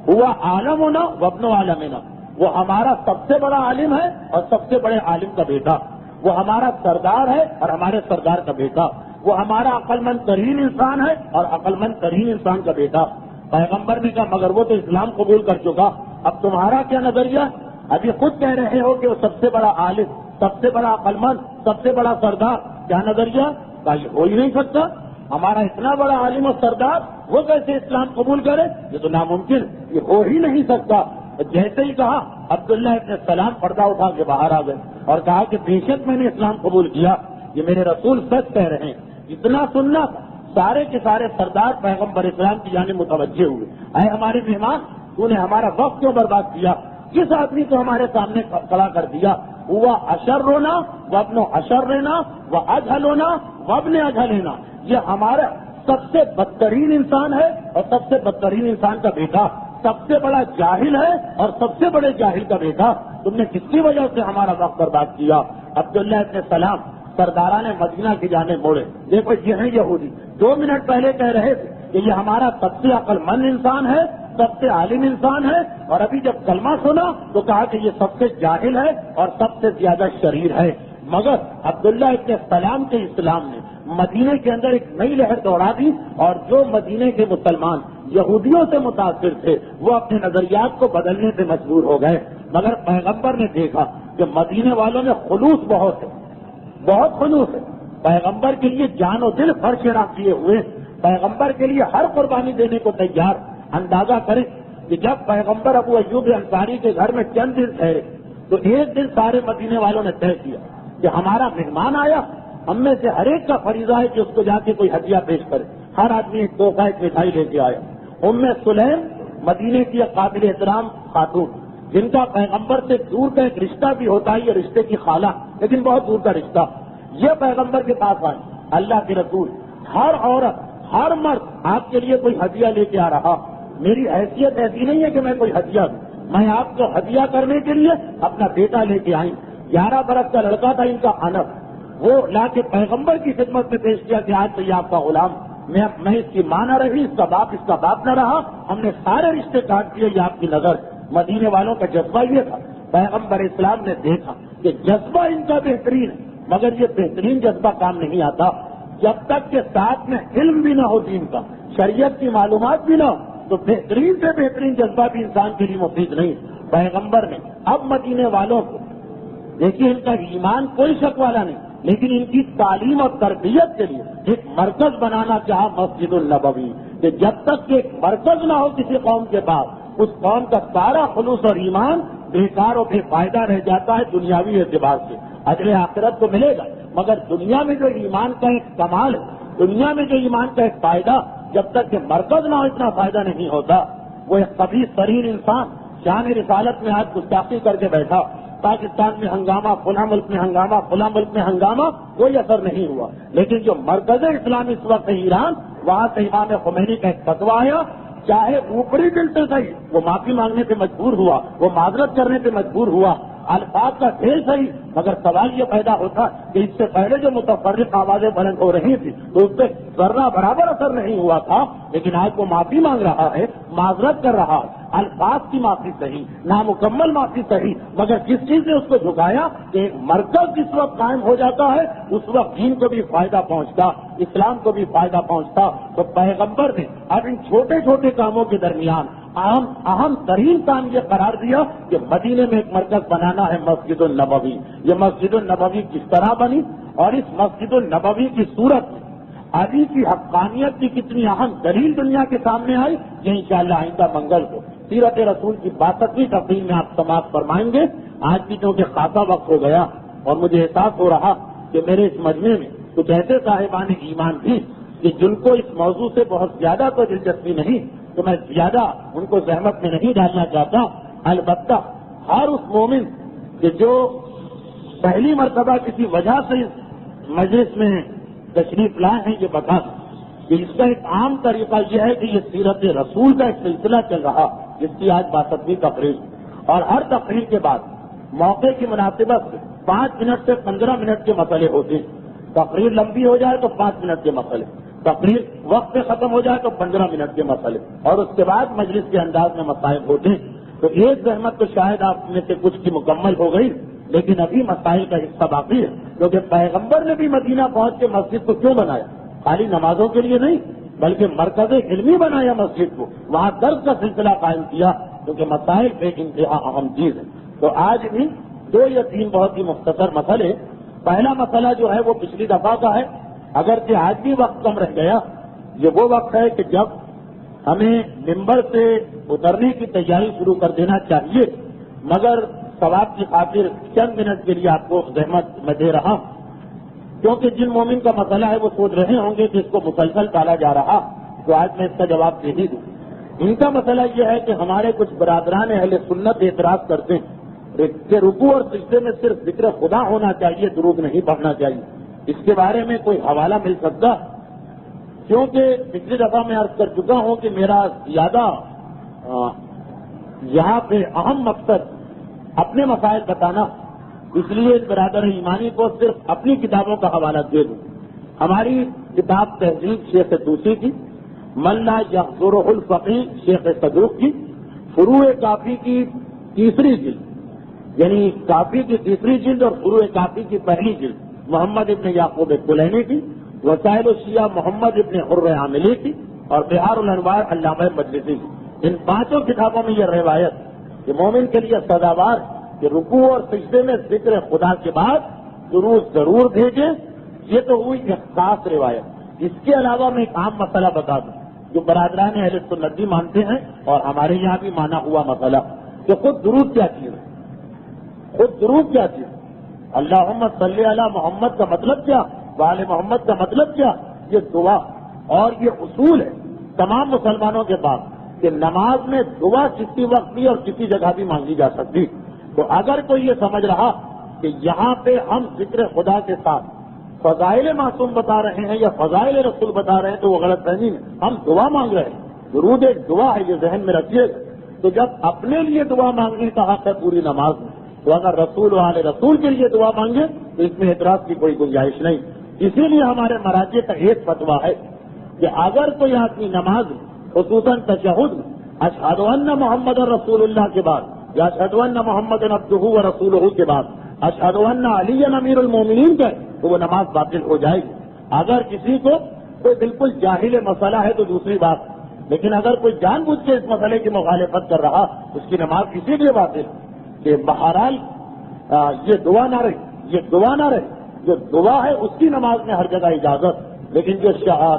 S1: ہوا عالم ہونا وابن عالمنا، وہ ہمارا سب سے بڑا عالم ہے اور سب سے بڑے عالم کا بیٹا، وہ ہمارا سردار ہے اور ہمارے سردار کا بیٹا، وہ ہمارا عقل مند ترین انسان ہے اور عقل مند ترین انسان کا بیٹا. پیغمبر نے کہا مگر وہ تو اسلام قبول کر چکا، اب تمہارا کیا نظریہ. ابھی خود کہہ رہے ہو کہ وہ سب سے بڑا عالم، سب سے بڑا عقل مند، سب سے بڑا سردار، کیا نظریہ. کہا یہ ہو ہی نہیں سکتا، ہمارا اتنا بڑا عالم اور سردار وہ کیسے اسلام قبول کرے، یہ تو ناممکن، یہ ہو ہی نہیں سکتا. جیسے ہی کہا عبداللہ ابن سلام پردہ اٹھا کے باہر آ گئے اور کہا کہ بے شک میں نے اسلام قبول کیا، یہ میرے رسول سچ کہہ رہے ہیں
S2: اتنا سننا تھا، سارے کے سارے سردار پیغمبر اسلام کی جانب متوجہ ہوئے، اے ہمارے مہمان، تو نے ہمارا وقت کیوں برباد کیا؟ کس آدمی کو ہمارے سامنے کھڑا کر دیا؟ ہوا اشر رونا وابن اشر لینا و اجہل ہونا وابن اجہل لینا، یہ ہمارا سب سے بدترین انسان ہے اور سب سے بدترین انسان کا بیٹا، سب سے بڑا جاہل ہے اور سب سے بڑے جاہل کا بیٹا، تم نے کس کی وجہ سے ہمارا وقت برباد کیا؟ عبداللہ ابن سلام سرداران مدینہ کی جانب موڑے، دیکھو یہ ہیں یہودی، 2 منٹ پہلے کہہ رہے تھے کہ یہ ہمارا سب سے عقل مند انسان ہے، سب سے عالم انسان ہے، اور ابھی جب کلمہ سنا تو کہا کہ یہ سب سے جاہل ہے اور سب سے زیادہ شریر ہے۔ مگر عبداللہ ابن سلام کے اسلام نے مدینے کے اندر ایک نئی لہر دوڑا دی، اور جو مدینے کے مسلمان یہودیوں سے متاثر تھے وہ اپنے نظریات کو بدلنے سے مجبور ہو گئے۔ مگر پیغمبر نے دیکھا کہ مدینے والوں میں خلوص بہت ہے، بہت خلوص ہے، پیغمبر کے لیے جان و دل فرشیرا کیے ہوئے، پیغمبر کے لیے ہر قربانی دینے کو تیار۔ اندازہ کریں کہ جب پیغمبر ابو ایوب انصاری کے گھر میں چند دن ٹھہرے تو ایک دن سارے مدینے والوں نے طے کیا کہ ہمارا مہمان آیا، ہم میں سے ہر ایک کا فریضہ ہے کہ اس کو جا کے کوئی ہدیہ پیش کرے۔ ہر آدمی ایک تحفہ، ایک مٹھائی لے کے آیا۔ سلیم مدینے کی قابل احترام خاتون، جن کا پیغمبر سے دور کا ایک رشتہ بھی ہوتا ہے، یہ رشتے کی خالہ لیکن بہت دور کا رشتہ، یہ پیغمبر کے پاس آئے، اللہ کے رسول، ہر عورت ہر مرد آپ کے لیے کوئی ہدیہ لے کے آ رہا، میری حیثیت ایسی نہیں ہے کہ میں کوئی ہدیہ دوں، میں آپ کو ہدیہ کرنے کے لیے اپنا بیٹا لے کے آئی، 11 برس کا لڑکا تھا ان کا انب، وہ لا کے پیغمبر کی خدمت میں پیش کیا کہ آج سے یہ آپ کا غلام، میں اس کی ماں نہ رہی، اس کا باپ نہ رہا، ہم نے سارے رشتے کاٹ دیے، یہ آپ کی نظر۔ مدینے والوں کا جذبہ یہ تھا، پیغمبر اسلام نے دیکھا کہ جذبہ ان کا بہترین ہے، مگر یہ بہترین جذبہ کام نہیں آتا جب تک کہ ساتھ میں علم بھی نہ ہو دین کا، شریعت کی معلومات بھی نہ ہو، تو بہترین سے بہترین جذبہ بھی انسان کے لیے مفید نہیں۔ پیغمبر نے اب مدینے والوں کو دیکھیے، ان کا ایمان کوئی شک والا نہیں، لیکن ان کی تعلیم اور تربیت کے لیے ایک مرکز بنانا چاہا مسجد النبوی، کہ جب تک کہ ایک مرکز نہ ہو کسی قوم کے پاس، اس قوم کا سارا خلوص اور ایمان بیکار و بے فائدہ رہ جاتا ہے دنیاوی اعتبار سے۔ اجر آخرت تو ملے گا، مگر دنیا میں جو ایمان کا ایک کمال ہے، دنیا میں جو ایمان کا ایک فائدہ، جب تک کہ مرکز نہ ہو اتنا فائدہ نہیں ہوتا۔ وہ ایک خبیث ترین انسان شان رسالت میں آج گستاخی کر کے بیٹھا، پاکستان میں ہنگامہ، فلاں ملک میں ہنگامہ، فلاں ملک میں ہنگامہ، کوئی اثر نہیں ہوا، لیکن جو مرکز اسلام اس وقت ہے ایران، وہاں سے امام خمینی کا ایک فتویٰ آیا، چاہے اوپری دل سے صحیح، وہ معافی مانگنے پہ مجبور ہوا، وہ معذرت کرنے پہ مجبور ہوا، الفاظ کا کھیل صحیح، مگر سوال یہ پیدا ہوتا کہ اس سے پہلے جو متفرق آوازیں بلند ہو رہی تھی تو اس پہ ذرہ برابر اثر نہیں ہوا تھا، لیکن آج وہ معافی مانگ رہا ہے، معذرت کر رہا ہے، الفاظ کی معافی صحیح، نامکمل معافی صحیح، مگر جس چیز نے اس کو جھکایا کہ ایک مرکز جس وقت قائم ہو جاتا ہے اس وقت دین کو بھی فائدہ پہنچتا، اسلام کو بھی فائدہ پہنچتا۔ تو پیغمبر نے اب ان چھوٹے چھوٹے کاموں کے درمیان اہم ترین کام یہ قرار دیا کہ مدینے میں ایک مرکز بنانا ہے مسجد النبوی۔ یہ مسجد النبوی کس طرح بنی اور اس مسجد النبوی کی صورت میں علی کی حقانیت کی کتنی اہم دلیل دنیا کے سامنے آئی، یہ انشاءاللہ آئندہ منگل کو سیرت رسول کی 62ویں تقریب میں آپ سماعت فرمائیں گے۔ آج بھی کیونکہ خاصا وقت ہو گیا اور مجھے احساس ہو رہا کہ میرے اس مجمع میں کچھ ایسے صاحبان ایمان بھی کہ جن کو اس موضوع سے بہت زیادہ تو دلچسپی نہیں، تو میں زیادہ ان کو زحمت میں نہیں ڈالنا چاہتا۔ البتہ ہر اس مومن کہ جو پہلی مرتبہ کسی وجہ سے اس مجلس میں تشریف لائے ہیں، یہ بتا دیں کہ اس کا ایک عام طریقہ یہ ہے کہ یہ سیرت رسول کا ایک سلسلہ چل رہا، جس کی آج 62ویں تقریر، اور ہر تقریر کے بعد موقع کی مناسبت سے 5 منٹ سے 15 منٹ کے مسئلے ہوتے ہیں۔ تقریر لمبی ہو جائے تو 5 منٹ کے مسئلے، تقریر وقت پہ ختم ہو جائے تو 15 منٹ کے مسئلے، اور اس کے بعد مجلس کے انداز میں مسائل ہوتے ہیں۔ تو ایک زحمت تو شاید آپ میں سے کچھ کی مکمل ہو گئی، لیکن ابھی مسائل کا حصہ باقی ہے، کیونکہ پیغمبر نے بھی مدینہ پہنچ کے مسجد کو کیوں بنایا؟ خالی نمازوں کے لیے نہیں، بلکہ مرکز علمی بنایا مسجد کو، وہاں درس کا سلسلہ قائم کیا، کیونکہ مسائل ایک انتہا اہم چیز ہے۔ تو آج بھی 2 یا 3 بہت ہی مختصر مسئلے۔ پہلا مسئلہ جو ہے وہ پچھلی دفعہ کا ہے، اگرچہ آج بھی وقت کم رہ گیا، یہ وہ وقت ہے کہ جب ہمیں ممبر سے اترنے کی تیاری شروع کر دینا چاہیے، مگر ثواب کی خاطر چند منٹ کے لیے آپ کو زحمت میں دے رہا ہوں۔ کیونکہ جن مومن کا مسئلہ ہے وہ سوچ رہے ہوں گے کہ اس کو مسلسل ٹالا جا رہا، تو آج میں اس کا جواب دے ہی دوں۔ ان کا مسئلہ یہ ہے کہ ہمارے کچھ برادران اہل سنت اعتراض کرتے ہیں کہ رکوع اور سجدے میں صرف ذکر خدا ہونا چاہیے، درود نہیں پڑھنا چاہیے۔ اس کے بارے میں کوئی حوالہ مل سکتا؟ کیونکہ پچھلی دفعہ میں عرض کر چکا ہوں کہ میرا زیادہ یہاں پہ اہم مقصد اپنے مسائل بتانا، اس لیے اس برادر ایمانی کو صرف اپنی کتابوں کا حوالہ دے دوں۔ ہماری کتاب تہذیب شیخ توسی کی، من لا یحضرہ الفقیہ شیخ صدوق کی، فروع کافی کی تیسری جلد، یعنی کافی کی تیسری جلد اور فروع کافی کی پہلی جلد محمد ابن یعقوب کلینی کی، وسائل الشیعہ محمد ابن حر عاملی کی، اور بہار الانوار علامہ مجلسی کی۔ ان پانچوں کتابوں میں یہ روایت کہ مومن کے لیے سزاوار کہ رکوع اور سجدے میں ذکر خدا کے بعد درود ضرور بھیجیں، یہ تو ہوئی ایک خاص روایت۔ اس کے علاوہ میں ایک عام مسئلہ بتا دوں جو برادران اہل سنت بھی مانتے ہیں اور ہمارے یہاں بھی مانا ہوا مسئلہ کہ خود درود کیا چیز ہے، خود درود کیا چیز ہے۔ اللہم صلی علی محمد کا مطلب کیا، وآل محمد کا مطلب کیا؟ یہ دعا اور یہ اصول ہے تمام مسلمانوں کے پاس کہ نماز میں دعا کسی وقت بھی اور کسی جگہ بھی مانگی جا سکتی۔ تو اگر کوئی یہ سمجھ رہا کہ یہاں پہ ہم ذکر خدا کے ساتھ فضائل معصوم بتا رہے ہیں یا فضائل رسول بتا رہے ہیں تو وہ غلط فہمی ہے۔ ہم دعا مانگ رہے ہیں، درود ایک دعا ہے، یہ ذہن میں رکھیے گا۔ تو جب اپنے لیے دعا مانگنے کا حق ہے پوری نماز میں، تو اگر رسول و آل رسول کے لیے دعا مانگے تو اس میں اعتراض کی کوئی گنجائش نہیں۔ اسی لیے ہمارے مراجع کا ایک فتویٰ ہے کہ اگر کوئی آدمی نماز خصوصاً تشہد میں اشہد ان محمد رسول اللہ کے بعد یا اشہد ان محمد عبدہ و رسولہ کے بعد اشہد ان علی امیر المومنین کا تو وہ نماز باطل ہو جائے گی۔ اگر کسی کو کوئی بالکل جاہل مسئلہ ہے تو دوسری بات، لیکن اگر کوئی جان بوجھ کے اس مسئلے کی مخالفت کر رہا اس کی نماز اسی لیے باطل کہ بہرحال یہ دعا نہ رہے، یہ دعا نہ رہے، جو دعا ہے اس کی نماز میں ہر جگہ اجازت، لیکن جو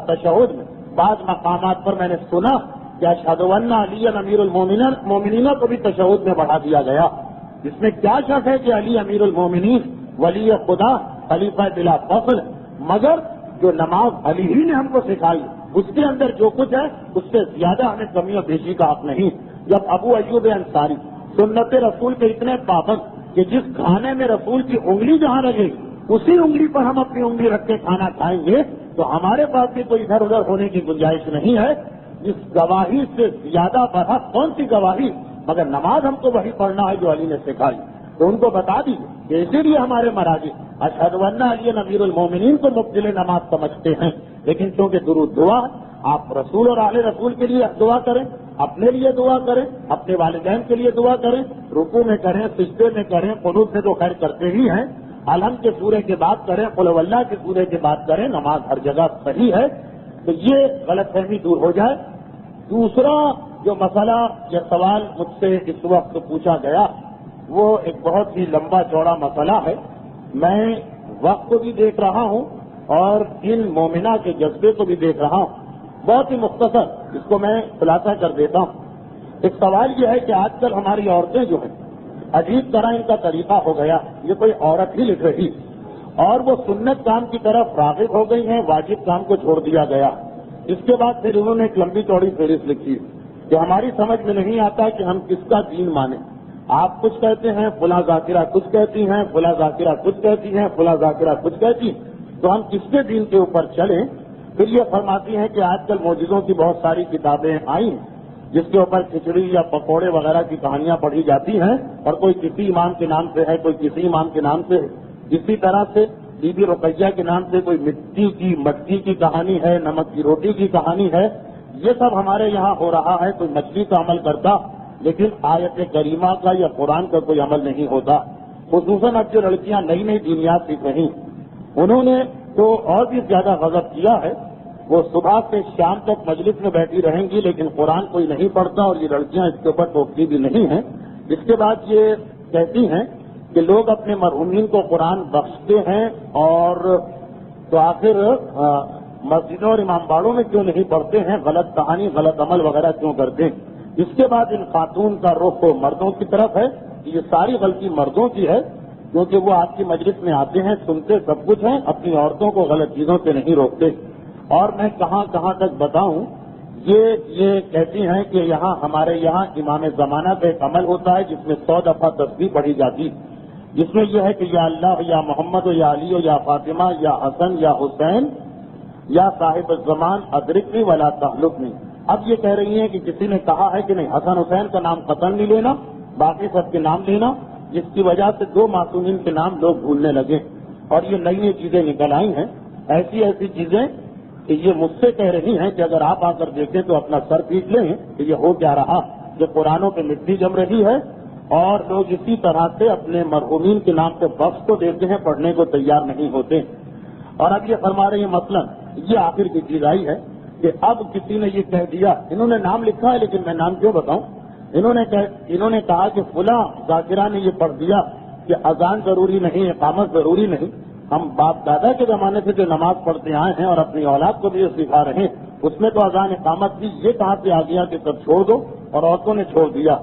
S2: تشہد میں بعض مقامات پر میں نے سنا کہ اشہد ان علی امیر المومنین کو بھی تشہد میں بڑھا دیا گیا۔ اس میں کیا شک ہے کہ علی امیر المومنین ولی خدا خلیفہ بلا فخر، مگر جو نماز علی ہی نے ہم کو سکھائی اس کے اندر جو کچھ ہے اس سے زیادہ ہمیں کمی و بیشی کا حق نہیں۔ جب ابو ایوب انصاری سنت رسول کے اتنے پابند کہ جس کھانے میں رسول کی انگلی جہاں رہے گی اسی انگلی پر ہم اپنی انگلی رکھ کے کھانا کھائیں گے، تو ہمارے پاس بھی کوئی ادھر ادھر ہونے کی گنجائش نہیں ہے۔ اس گواہی سے زیادہ برحق کون سی گواہی، مگر نماز ہم کو وہی پڑھنا ہے جو علی نے سکھائی۔ تو ان کو بتا دیجیے کہ اسی لیے ہمارے مراجع اشہد ان علی امیر المومنین کو مبدل نماز سمجھتے ہیں، لیکن کیونکہ درود دعا ہے، آپ رسول اور آل رسول کے لیے دعا کریں، اپنے لیے دعا کریں، اپنے والدین کے لیے دعا کریں، رکوع میں کریں، سجدے میں کریں، قنوت میں تو خیر کرتے ہی ہیں، الحمد کے سورے کے بعد کریں، قل هو اللہ کے سورے کے بعد کریں، نماز ہر جگہ صحیح ہے۔ تو یہ غلط فہمی دور ہو جائے۔ دوسرا جو مسئلہ یا سوال مجھ سے اس وقت پوچھا گیا وہ ایک بہت ہی لمبا چوڑا مسئلہ ہے۔ میں وقت کو بھی دیکھ رہا ہوں اور ان مومنہ کے جذبے کو بھی دیکھ رہا ہوں، بہت ہی مختصر اس کو میں خلاصہ کر دیتا ہوں۔ ایک سوال یہ ہے کہ آج کل ہماری عورتیں جو ہیں عجیب طرح ان کا طریقہ ہو گیا، یہ کوئی عورت ہی لکھ رہی اور وہ سنت کام کی طرف راغب ہو گئی ہیں، واجب کام کو چھوڑ دیا گیا۔ اس کے بعد پھر انہوں نے ایک لمبی چوڑی فہرست لکھی کہ ہماری سمجھ میں نہیں آتا کہ ہم کس کا دین مانیں۔ آپ کچھ کہتے ہیں، فلاں ذاکرہ کچھ کہتی ہیں، فلاں ذاکرہ کچھ کہتی ہیں، فلاں ذاکرہ کچھ کہتی ہیں، تو ہم کس کے دین کے اوپر چلیں؟ پھر یہ فرماتی ہیں کہ آج کل معجزوں کی بہت ساری کتابیں آئی ہیں جس کے اوپر کھچڑی یا پکوڑے وغیرہ کی کہانیاں پڑھی جاتی ہیں اور کوئی کسی امام کے نام سے ہے، کوئی کسی امام کے نام سے ہے۔ اسی طرح سے بی بی رقیہ کے نام سے کوئی مٹی کی کہانی ہے، نمک کی روٹی کی کہانی ہے۔ یہ سب ہمارے یہاں ہو رہا ہے۔ کوئی مچھلی کا عمل کرتا لیکن آیت کریمہ کا یا قرآن کا کوئی عمل نہیں ہوتا۔ خصوصاً اب جو لڑکیاں نئی نئی دینیات سیکھ رہی انہوں نے تو اور بھی زیادہ غضب کیا ہے۔ وہ صبح سے شام تک مجلس میں بیٹھی رہیں گی لیکن قرآن کوئی نہیں پڑھتا اور یہ لڑکیاں اس کے اوپر ٹوکتی بھی نہیں ہیں۔ اس کے بعد یہ کہتی ہیں کہ لوگ اپنے مرحومین کو قرآن بخشتے ہیں اور تو آخر مسجدوں اور امام باڑوں میں کیوں نہیں پڑھتے ہیں، غلط کہانی غلط عمل وغیرہ کیوں کرتے ہیں۔ اس کے بعد ان خاتون کا رخ مردوں کی طرف ہے کہ یہ ساری غلطی مردوں کی ہے۔ کیونکہ وہ آپ کی مجلس میں آتے ہیں، سنتے سب کچھ ہیں، اپنی عورتوں کو غلط چیزوں سے نہیں روکتے. اور میں کہاں کہاں تک بتاؤں، یہ کہتی ہیں کہ یہاں ہمارے یہاں امام زمانہ کا ایک عمل ہوتا ہے جس میں 100 دفعہ تسبیح پڑھی جاتی، جس میں یہ ہے کہ یا اللہ یا محمد یا علی یا فاطمہ یا حسن یا حسین یا صاحب الزمان ادرکنی ولا تحلفنی. اب یہ کہہ رہی ہیں کہ کسی نے کہا ہے کہ نہیں، حسن حسین کا نام قطعا نہیں لینا، باقی سب کے نام لینا، جس کی وجہ سے 2 معصومین کے نام لوگ بھولنے لگے. اور یہ نئی نئی چیزیں نکل آئی ہیں، ایسی چیزیں کہ یہ مجھ سے کہہ رہی ہیں کہ اگر آپ آ کر دیکھیں تو اپنا سر پیٹ لیں کہ یہ ہو کیا رہا، جو قرآنوں پہ مٹی جم رہی ہے اور لوگ اسی طرح سے اپنے مرحومین کے نام پہ وقف کو دیتے ہیں، پڑھنے کو تیار نہیں ہوتے. اور اب یہ فرما رہے ہیں مثلا یہ آخر کی چیز آئی ہے کہ اب کسی نے یہ کہہ دیا، انہوں نے نام لکھا ہے لیکن میں نام کیوں بتاؤں، انہوں نے کہا کہ فلاں ذاکرہ نے یہ پڑھ دیا کہ اذان ضروری نہیں، اقامت ضروری نہیں. ہم باپ دادا کے زمانے سے جو نماز پڑھتے آئے ہیں اور اپنی اولاد کو بھی یہ سکھا رہے ہیں، اس میں تو اذان اقامت بھی یہ کہاں سے آ گیا کہ سب چھوڑ دو، اور عورتوں نے چھوڑ دیا.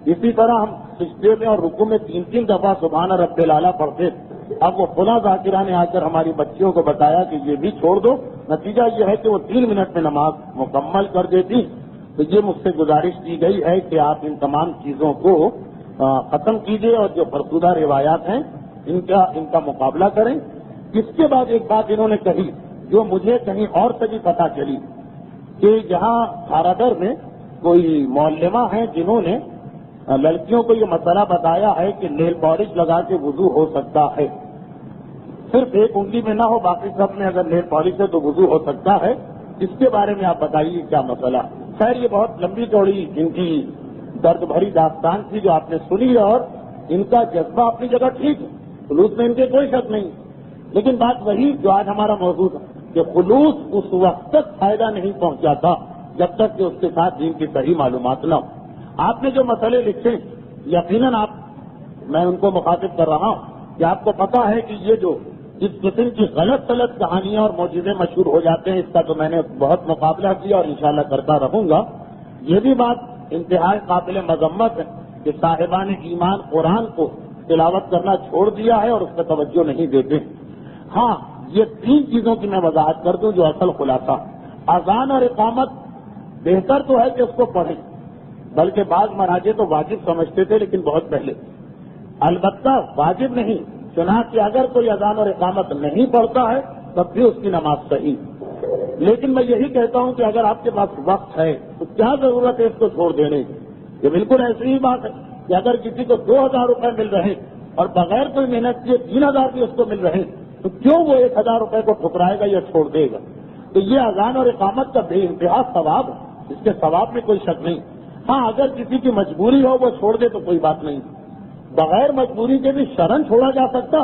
S2: اسی طرح ہم سجدے میں اور رکوع میں 3 دفعہ سبحان رب العلیٰ پڑھتے. اب وہ فلاں ذاکرہ نے آ کر ہماری بچیوں کو بتایا کہ یہ بھی چھوڑ دو. نتیجہ یہ ہے کہ وہ 3 منٹ میں نماز مکمل کر دیتی. تو یہ مجھ سے گزارش کی گئی ہے کہ آپ ان تمام چیزوں کو ختم کیجیے اور جو فرسودہ روایات ہیں ان کا مقابلہ کریں. اس کے بعد ایک بات انہوں نے کہی جو مجھے کہیں اور سے بھی پتہ چلی کہ یہاں کھارادر میں کوئی معلمہ ہیں جنہوں نے لڑکیوں کو یہ مسئلہ بتایا ہے کہ نیل پالش لگا کے وضو ہو سکتا ہے، صرف ایک انگلی میں نہ ہو، باقی سب میں اگر نیل پالش ہے تو وضو ہو سکتا ہے. اس کے بارے میں آپ بتائیے کیا مسئلہ. خیر یہ بہت لمبی چوڑی ان کی درد بھری داستان تھی جو آپ نے سنی، اور ان کا جذبہ اپنی جگہ ٹھیک ہے، خلوص میں ان کے کوئی شک نہیں. لیکن بات وہی جو آج ہمارا موضوع ہے کہ خلوص اس وقت تک فائدہ نہیں پہنچاتا جب تک کہ اس کے ساتھ دین کی صحیح معلومات نہ ہو. آپ نے جو مسئلے لکھے یقیناً میں ان کو مخاطب کر رہا ہوں کہ آپ کو پتا ہے کہ یہ جو جس قسم کی غلط کہانیاں اور معجزے مشہور ہو جاتے ہیں، اس کا تو میں نے بہت مقابلہ کیا اور انشاءاللہ کرتا رہوں گا. یہ بھی بات انتہائی قابل مذمت ہے کہ صاحبان ایمان قرآن کو تلاوت کرنا چھوڑ دیا ہے اور اس پہ توجہ نہیں دیتے. ہاں یہ 3 چیزوں کی میں وضاحت کر دوں جو اصل خلاصہ. اذان اور اقامت بہتر تو ہے کہ اس کو پڑھیں، بلکہ بعض مراجع تو واجب سمجھتے تھے لیکن بہت پہلے. البتہ واجب نہیں، چنانچہ اگر کوئی اذان اور اقامت نہیں پڑھتا ہے تب بھی اس کی نماز صحیح. لیکن میں یہی کہتا ہوں کہ اگر آپ کے پاس وقت ہے تو کیا ضرورت ہے اس کو چھوڑ دینے کی. یہ بالکل ایسی ہی بات ہے کہ اگر کسی کو 2000 روپے مل رہے اور بغیر کوئی محنت کیے 3000 بھی اس کو مل رہے تو کیوں وہ 1000 روپے کو ٹھکرائے گا یا چھوڑ دے گا. تو یہ اذان اور اقامت کا بے انتہا ثواب ہے، اس کے ثواب میں کوئی شک نہیں. ہاں اگر کسی کی مجبوری ہو وہ چھوڑ دے تو کوئی بات نہیں، بغیر مجبوری کے بھی شرن چھوڑا جا سکتا.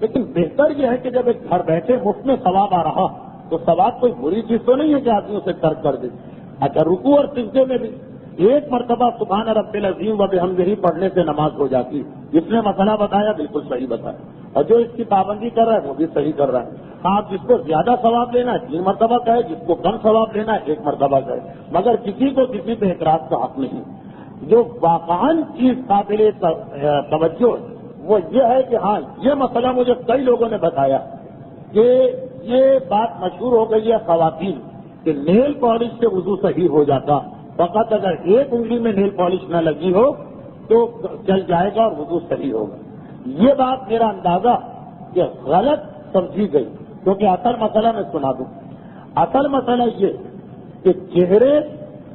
S2: لیکن بہتر یہ ہے کہ جب ایک گھر بیٹھے مفت میں ثواب آ رہا تو ثواب کوئی بری چیز تو نہیں ہے کہ آدمی اسے ترک کر دے. اچھا رکوع اور سجدے میں بھی 1 مرتبہ سبحان رب العظیم و بحمدہ پڑھنے سے نماز ہو جاتی. جس نے مسئلہ بتایا بالکل صحیح بتایا، اور جو اس کی پابندی کر رہا ہے وہ بھی صحیح کر رہا ہے. آپ جس کو زیادہ ثواب لینا ہے 3 مرتبہ کہے، جس کو کم ثواب لینا ہے 1 مرتبہ کہے، مگر کسی کو کسی پہ اعتراض کا حق نہیں. جو واقعاً چیز قابل توجہ وہ یہ ہے کہ ہاں یہ مسئلہ مجھے کئی لوگوں نے بتایا کہ یہ بات مشہور ہو گئی ہے خواتین کہ نیل پالش سے وضو صحیح ہو جاتا، فقط اگر 1 انگلی میں نیل پالش نہ لگی ہو تو چل جائے گا اور وضو صحیح ہوگا. یہ بات میرا اندازہ کہ غلط سمجھی گئی، کیونکہ اصل مسئلہ میں سنا دوں. اصل مسئلہ یہ کہ چہرے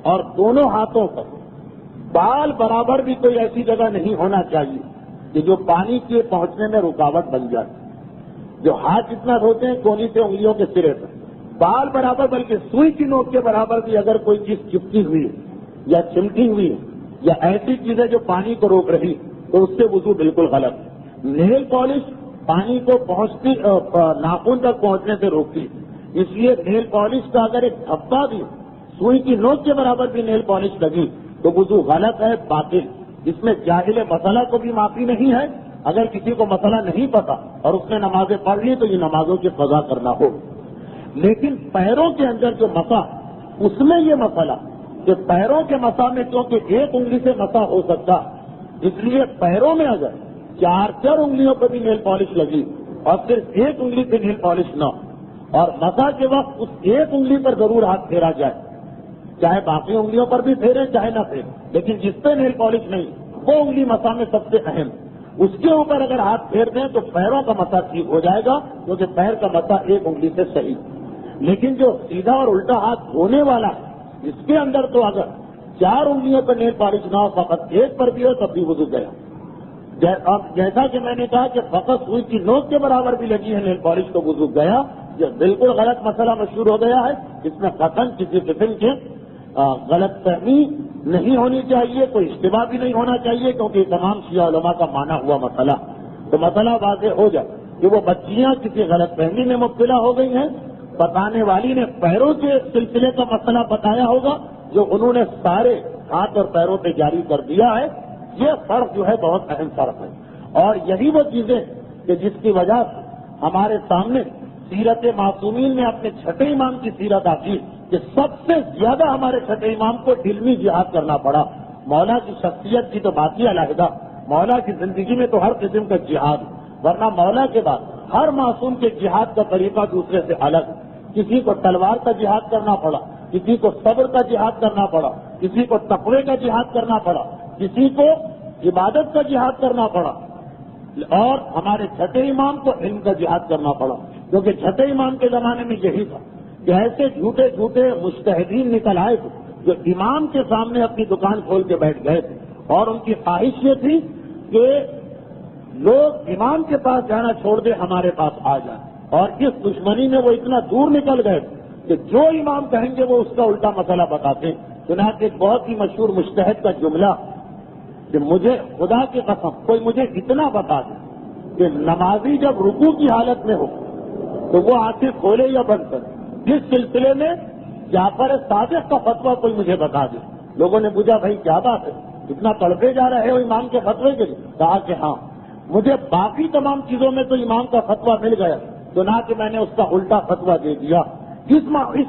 S2: اور دونوں ہاتھوں پر بال برابر بھی کوئی ایسی جگہ نہیں ہونا چاہیے کہ جو پانی کے پہنچنے میں رکاوٹ بن جائے. جو ہاتھ جتنا دھوتے ہیں کونی سے انگلیوں کے سرے پر بال برابر، بلکہ سوئی کی نوک کے برابر بھی اگر کوئی چیز چپکی ہوئی ہے یا چمٹی ہوئی ہے یا ایسی چیزیں جو پانی کو روک رہی تو اس سے وضو بالکل غلط. نیل پالش پانی کو پہنچتی ناخن تک پہنچنے سے روکتی، اس لیے نیل پالش کا اگر ایک دھبا بھی سوئی کی نوک کے برابر بھی نیل پالش لگی تو وضو غلط ہے، باطل. اس میں جاہل مسئلہ کو بھی معافی نہیں ہے. اگر کسی کو مسئلہ نہیں پتا اور اس نے نمازیں پڑھ لی تو یہ نمازوں کی قضا کرنا ہو. لیکن پیروں کے اندر جو مسا، اس میں یہ مسئلہ کہ پیروں کے مسا میں کیونکہ 1 انگلی سے مسا ہو سکتا، اس لیے پیروں میں اگر 4 انگلیوں پر بھی نیل پالش لگی اور صرف ایک انگلی پہ نیل پالش نہ، اور مسا کے وقت اس ایک انگلی پر ضرور ہاتھ پھیرا جائے، چاہے باقی انگلیوں پر بھی پھیرے چاہے نہ پھیرے، لیکن جس پہ نیل پالش نہیں وہ انگلی مسا میں سب سے اہم، اس کے اوپر اگر ہاتھ پھیر دیں تو پیروں کا مسا ٹھیک ہو جائے گا، کیونکہ پیر کا مسا ایک انگلی سے صحیح۔ لیکن جو سیدھا اور الٹا ہاتھ دھونے والا ہے اس کے اندر تو اگر 4 انگلیوں پر نیل پالش نہ ہو، فقط ایک پر بھی ہو تب بھی وضو گیا۔ جیسا کہ میں نے کہا کہ فقط سوئی کی نوک کے برابر بھی لگی ہے نیل پالش تو وضو گیا، یہ بالکل غلط مسئلہ مشہور ہو گیا ہے، اس میں قطعاً کسی قسم کے غلط فہمی نہیں ہونی چاہیے، کوئی اشتباہ بھی نہیں ہونا چاہیے، کیونکہ یہ تمام شیعہ علماء کا مانا ہوا مسئلہ، تو مسئلہ واضح ہو جائے کہ وہ بچیاں کسی غلط فہمی میں مبتلا ہو گئی ہیں۔ بتانے والی نے پیروں کے سلسلے کا مسئلہ بتایا ہوگا جو انہوں نے سارے ہاتھ اور پیروں پہ جاری کر دیا ہے، یہ فرق جو ہے بہت اہم فرق ہے، اور یہی وہ چیزیں کہ جس کی وجہ سے ہمارے سامنے سیرت معصومین نے اپنے چھٹے امام کی سیرت آتی کہ سب سے زیادہ ہمارے چھٹے امام کو علمی جہاد کرنا پڑا۔ مولا کی شخصیت کی تو بات ہی علیحدہ، مولا کی زندگی میں تو ہر قسم کا جہاد، ورنہ مولا کے بعد ہر معصوم کے جہاد کا طریقہ دوسرے سے الگ، کسی کو تلوار کا جہاد کرنا پڑا، کسی کو صبر کا جہاد کرنا پڑا، کسی کو تقوی کا جہاد کرنا پڑا، کسی کو عبادت کا جہاد کرنا پڑا، اور ہمارے چھٹے امام کو علم کا جہاد کرنا پڑا، کیونکہ چھٹے امام کے زمانے میں یہی تھا کہ ایسے جھوٹے جھوٹے مجتہدین نکل آئے تھے جو امام کے سامنے اپنی دکان کھول کے بیٹھ گئے تھے، اور ان کی خواہش یہ تھی کہ لوگ امام کے پاس جانا چھوڑ دے ہمارے پاس آ جائیں، اور اس دشمنی میں وہ اتنا دور نکل گئے کہ جو امام کہیں گے وہ اس کا الٹا مسئلہ بتاتے۔ چنانچہ ایک بہت ہی مشہور مجتہد کا جملہ کہ مجھے خدا کی قسم کوئی مجھے اتنا بتا دے کہ نمازی جب رکوع کی حالت میں ہو تو وہ آنکھیں کھولے یا بند کرے، جس سلسلے میں جعفر صادق کا فتویٰ کوئی مجھے بتا دے۔ لوگوں نے پوچھا بھائی کیا بات ہے، اتنا تڑپے جا رہے ہو امام کے فتوے کے لیے؟ کہا کہ ہاں، مجھے باقی تمام چیزوں میں تو امام کا فتویٰ مل گیا، تو نہ کہ میں نے اس کا الٹا فتویٰ دے دیا اس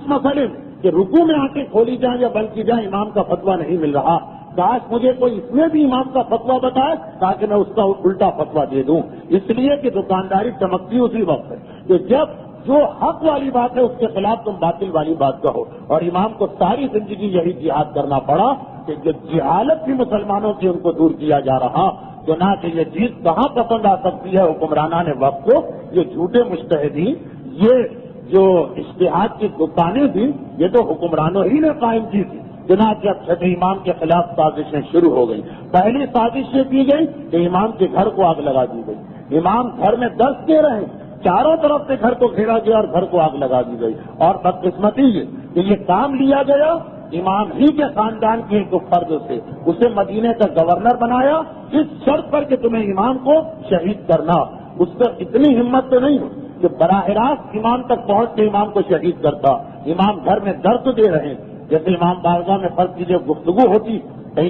S2: مسئلے میں کہ رکوع میں آنکھیں کھولی جائیں یا بند کی جائیں امام کا فتویٰ نہیں مل رہا، کاش مجھے کوئی اس میں بھی امام کا فتویٰ بتائے تاکہ میں اس کا الٹا فتویٰ دے دوں۔ اس لیے کہ دکانداری چمکتی اسی وقت ہے کہ جب جو حق والی بات ہے اس کے خلاف تم باطل والی بات کہو، اور امام کو ساری زندگی یہی جہاد کرنا پڑا کہ جو جہالت بھی مسلمانوں کی ان کو دور کیا جا رہا، تو نہ کہ یہ چیز کہاں پسند آ سکتی ہے حکمرانان وقت کو، یہ جھوٹے مجتہدین، یہ جو اجتہاد کی دکانیں تھیں یہ تو حکمرانوں ہی نے قائم کی تھی۔ چنانچہ اب چھٹے امام کے خلاف سازشیں شروع ہو گئی۔ پہلی سازش یہ کی گئی کہ امام کے گھر کو آگ لگا دی گئی، امام گھر میں درس دے رہے ہیں، چاروں طرف سے گھر کو گھیرا گیا اور گھر کو آگ لگا دی گئی، اور بدقسمتی یہ کہ یہ کام لیا گیا امام ہی کے خاندان کے ایک فرد سے، اسے مدینے کا گورنر بنایا اس شرط پر کہ تمہیں امام کو شہید کرنا۔ اس پر اتنی ہمت تو نہیں کہ براہ راست امام تک پہنچ کے امام کو شہید کرتا، امام گھر میں درد دے رہے ہیں، جیسے امام بارگاہ میں فرض کیجیے گفتگو ہوتی، کہیں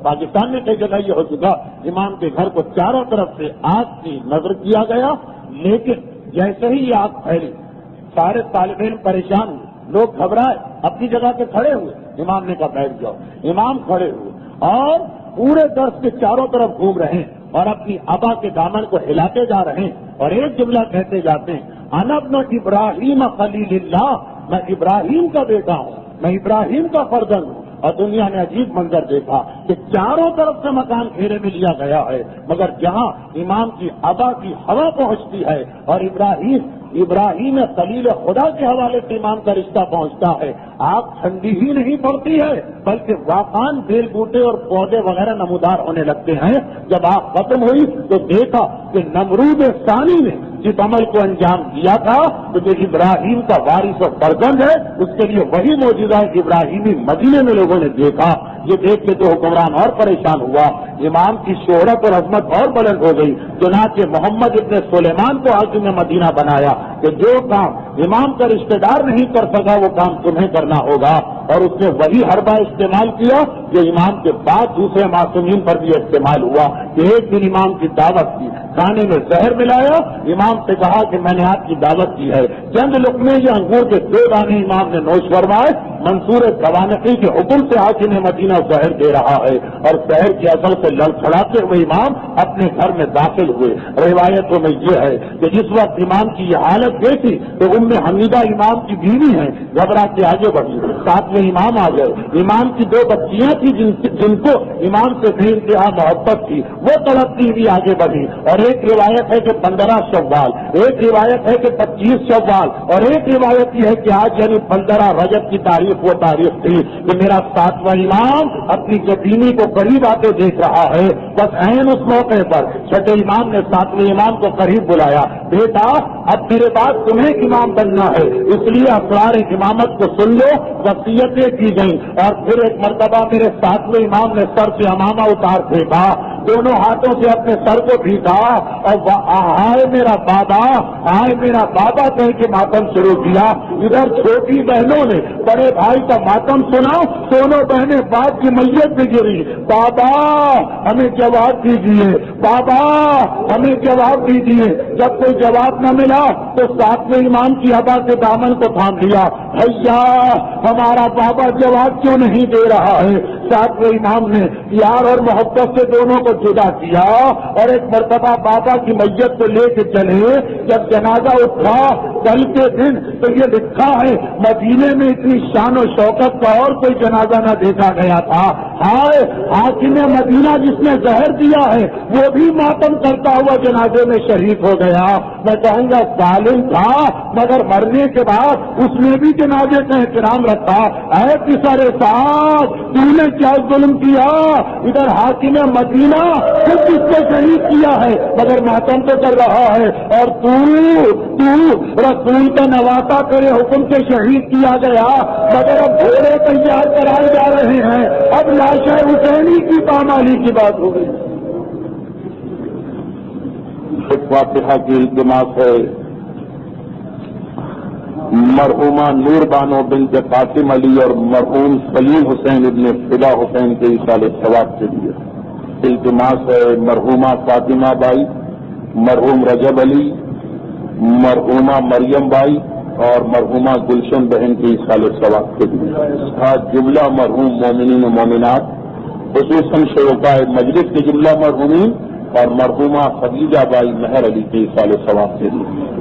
S2: پاکستان میں کئی جگہ یہ ہو چکا، امام کے گھر کو چاروں طرف سے آگ کی نظر کیا گیا، لیکن جیسے ہی یہ آگ پھیلی سارے طالب علم پریشان ہوئے، لوگ گھبرائے، اپنی جگہ پہ کھڑے ہوئے، امام نے کہا بیٹھ جاؤ، امام کھڑے ہوئے اور پورے درس کے چاروں طرف گھوم رہے ہیں اور اپنی ابا کے دامن کو ہلاتے جا رہے ہیں اور ایک جملہ کہتے جاتے ہیں، انا ابن ابراہیم خلیل اللہ، میں ابراہیم کا بیٹا ہوں، میں ابراہیم کا فرزند ہوں۔ اور دنیا نے عجیب منظر دیکھا کہ چاروں طرف سے مکان گھیرے میں لیا گیا ہے، مگر جہاں امام کی ابا کی ہوا پہنچتی ہے اور ابراہیم خلیل خدا کے حوالے سے امام کا رشتہ پہنچتا ہے، آگ ٹھنڈی ہی نہیں پڑتی ہے بلکہ واقعان بیل بوٹے اور پودے وغیرہ نمودار ہونے لگتے ہیں۔ جب آگ ختم ہوئی تو دیکھا کہ نمرود ثانی نے جس عمل کو انجام دیا تھا تو جو ابراہیم کا وارث و فرزند ہے اس کے لیے وہی معجزہ ہے کہ ابراہیمی مدینے میں لوگوں نے دیکھا۔ یہ دیکھ کے تو حکمران اور پریشان ہوا، امام کی شہرت اور عظمت اور بلند ہو گئی، چنانچہ محمد ابن سلیمان کو حاکم مدینہ بنایا کہ جو کام امام کا رشتہ دار نہیں کر سکا وہ کام تمہیں کرنا ہوگا، اور اس نے وہی حربہ استعمال کیا جو امام کے بعد دوسرے معصومین پر بھی استعمال ہوا کہ ایک دن امام کی دعوت کی، کھانے میں زہر ملایا، امام سے کہا کہ میں نے آپ کی دعوت کی ہے، چند لقمے یا انگور کے 2 دانے امام نے نوش فرمائے، منصور سوانقی کے حکم سے حاکم مدینہ زہر دے رہا ہے اور زہر کے اثر سے لڑکھڑاتے ہوئے امام اپنے گھر میں داخل ہوئے. روایتوں میں یہ ہے کہ جس وقت امام کی یہ حالت دیکھی تو ام حمیدہ امام کی بیوی ہیں, گھبرا کے آگے بڑھی, ساتھ میں امام آ گئے. امام کی 2 بچیاں تھیں جن کو امام سے بھی انتہا محبت تھی, وہ تڑپتی ہوئی آگے بڑھی. اور ایک روایت ہے کہ 15 شوال, ایک روایت ہے کہ 25 شوال, اور ایک روایت یہ ہے کہ آج یعنی 15 رجب کی تاریخ وہ تاریخ تھی کہ میرا 7واں امام اپنی جبینی کو قریب آتے دیکھ رہا ہے. بس عین اس موقع پر چھٹے امام نے 7ویں امام کو قریب بلایا, بیٹا اب میرے بعد تمہیں امام بننا ہے, اس لیے اسرار امامت کو سن لو. وصیتیں کی گئیں اور پھر ایک مرتبہ میرے 7ویں امام نے سر سے امامہ اتار پھینکا, دونوں ہاتھوں سے اپنے سر کو بھیگا اور آئے میرا بابا, آئے میرا بابا کہہ کے ماتم شروع کیا. ادھر چھوٹی بہنوں نے بڑے بھائی کا ماتم سنا, دونوں بہنیں باپ کی میت پہ گری, بابا ہمیں جواب دیجیے, بابا ہمیں جواب دیجیے. جب کوئی جواب نہ ملا تو 7ویں امام کی ابا کے دامن کو تھام لیا, بھیا ہمارا بابا جواب کیوں نہیں دے رہا ہے. 7ویں امام نے پیار اور محبت سے دونوں کو جدا کیا اور ایک مرتبہ بابا کی میت کو لے کے چلے. جب جنازہ اٹھا کل کے دن تو یہ لکھا ہے مدینے میں اتنی شان و شوکت کا اور کوئی جنازہ نہ دیکھا گیا تھا. ہائے حاکم مدینہ جس نے زہر دیا ہے وہ بھی ماتم کرتا ہوا جنازے میں شریک ہو گیا. میں کہوں گا ظالم تھا مگر مرنے کے بعد اس نے بھی جنازے کا احترام رکھا. اے پسر صاحب تو نے کیا ظلم کیا, ادھر حاکم مدینہ خود اس کو شہید کیا ہے مگر ماتم تو کر رہا ہے, اور تو رسول کا نواسا تیرے حکم سے شہید کیا گیا مگر اب گھوڑے تیار کرائے جا رہے ہیں. اب لاش حسینی کی پامالی کی بات ہو گئی.
S1: فاتحہ کی التماس ہے مرحومہ نور بانو بنت قاسم علی اور مرحوم سلیم حسین ابن فدا حسین کے ایصال ثواب کے لیے. التماس ہے مرحومہ فاطمہ بائی, مرحوم رجب علی, مرحومہ مریم بائی اور مرحومہ گلشن بہن کے ایصال ثواب کے لیے. آج جملہ مرحوم مومنین و مومنات خصوصاً شرکاء مجلس کے جملہ مرحومین اور مرحومہ خدیجہ بائی مہر علی کے ایصال ثواب کے لیے.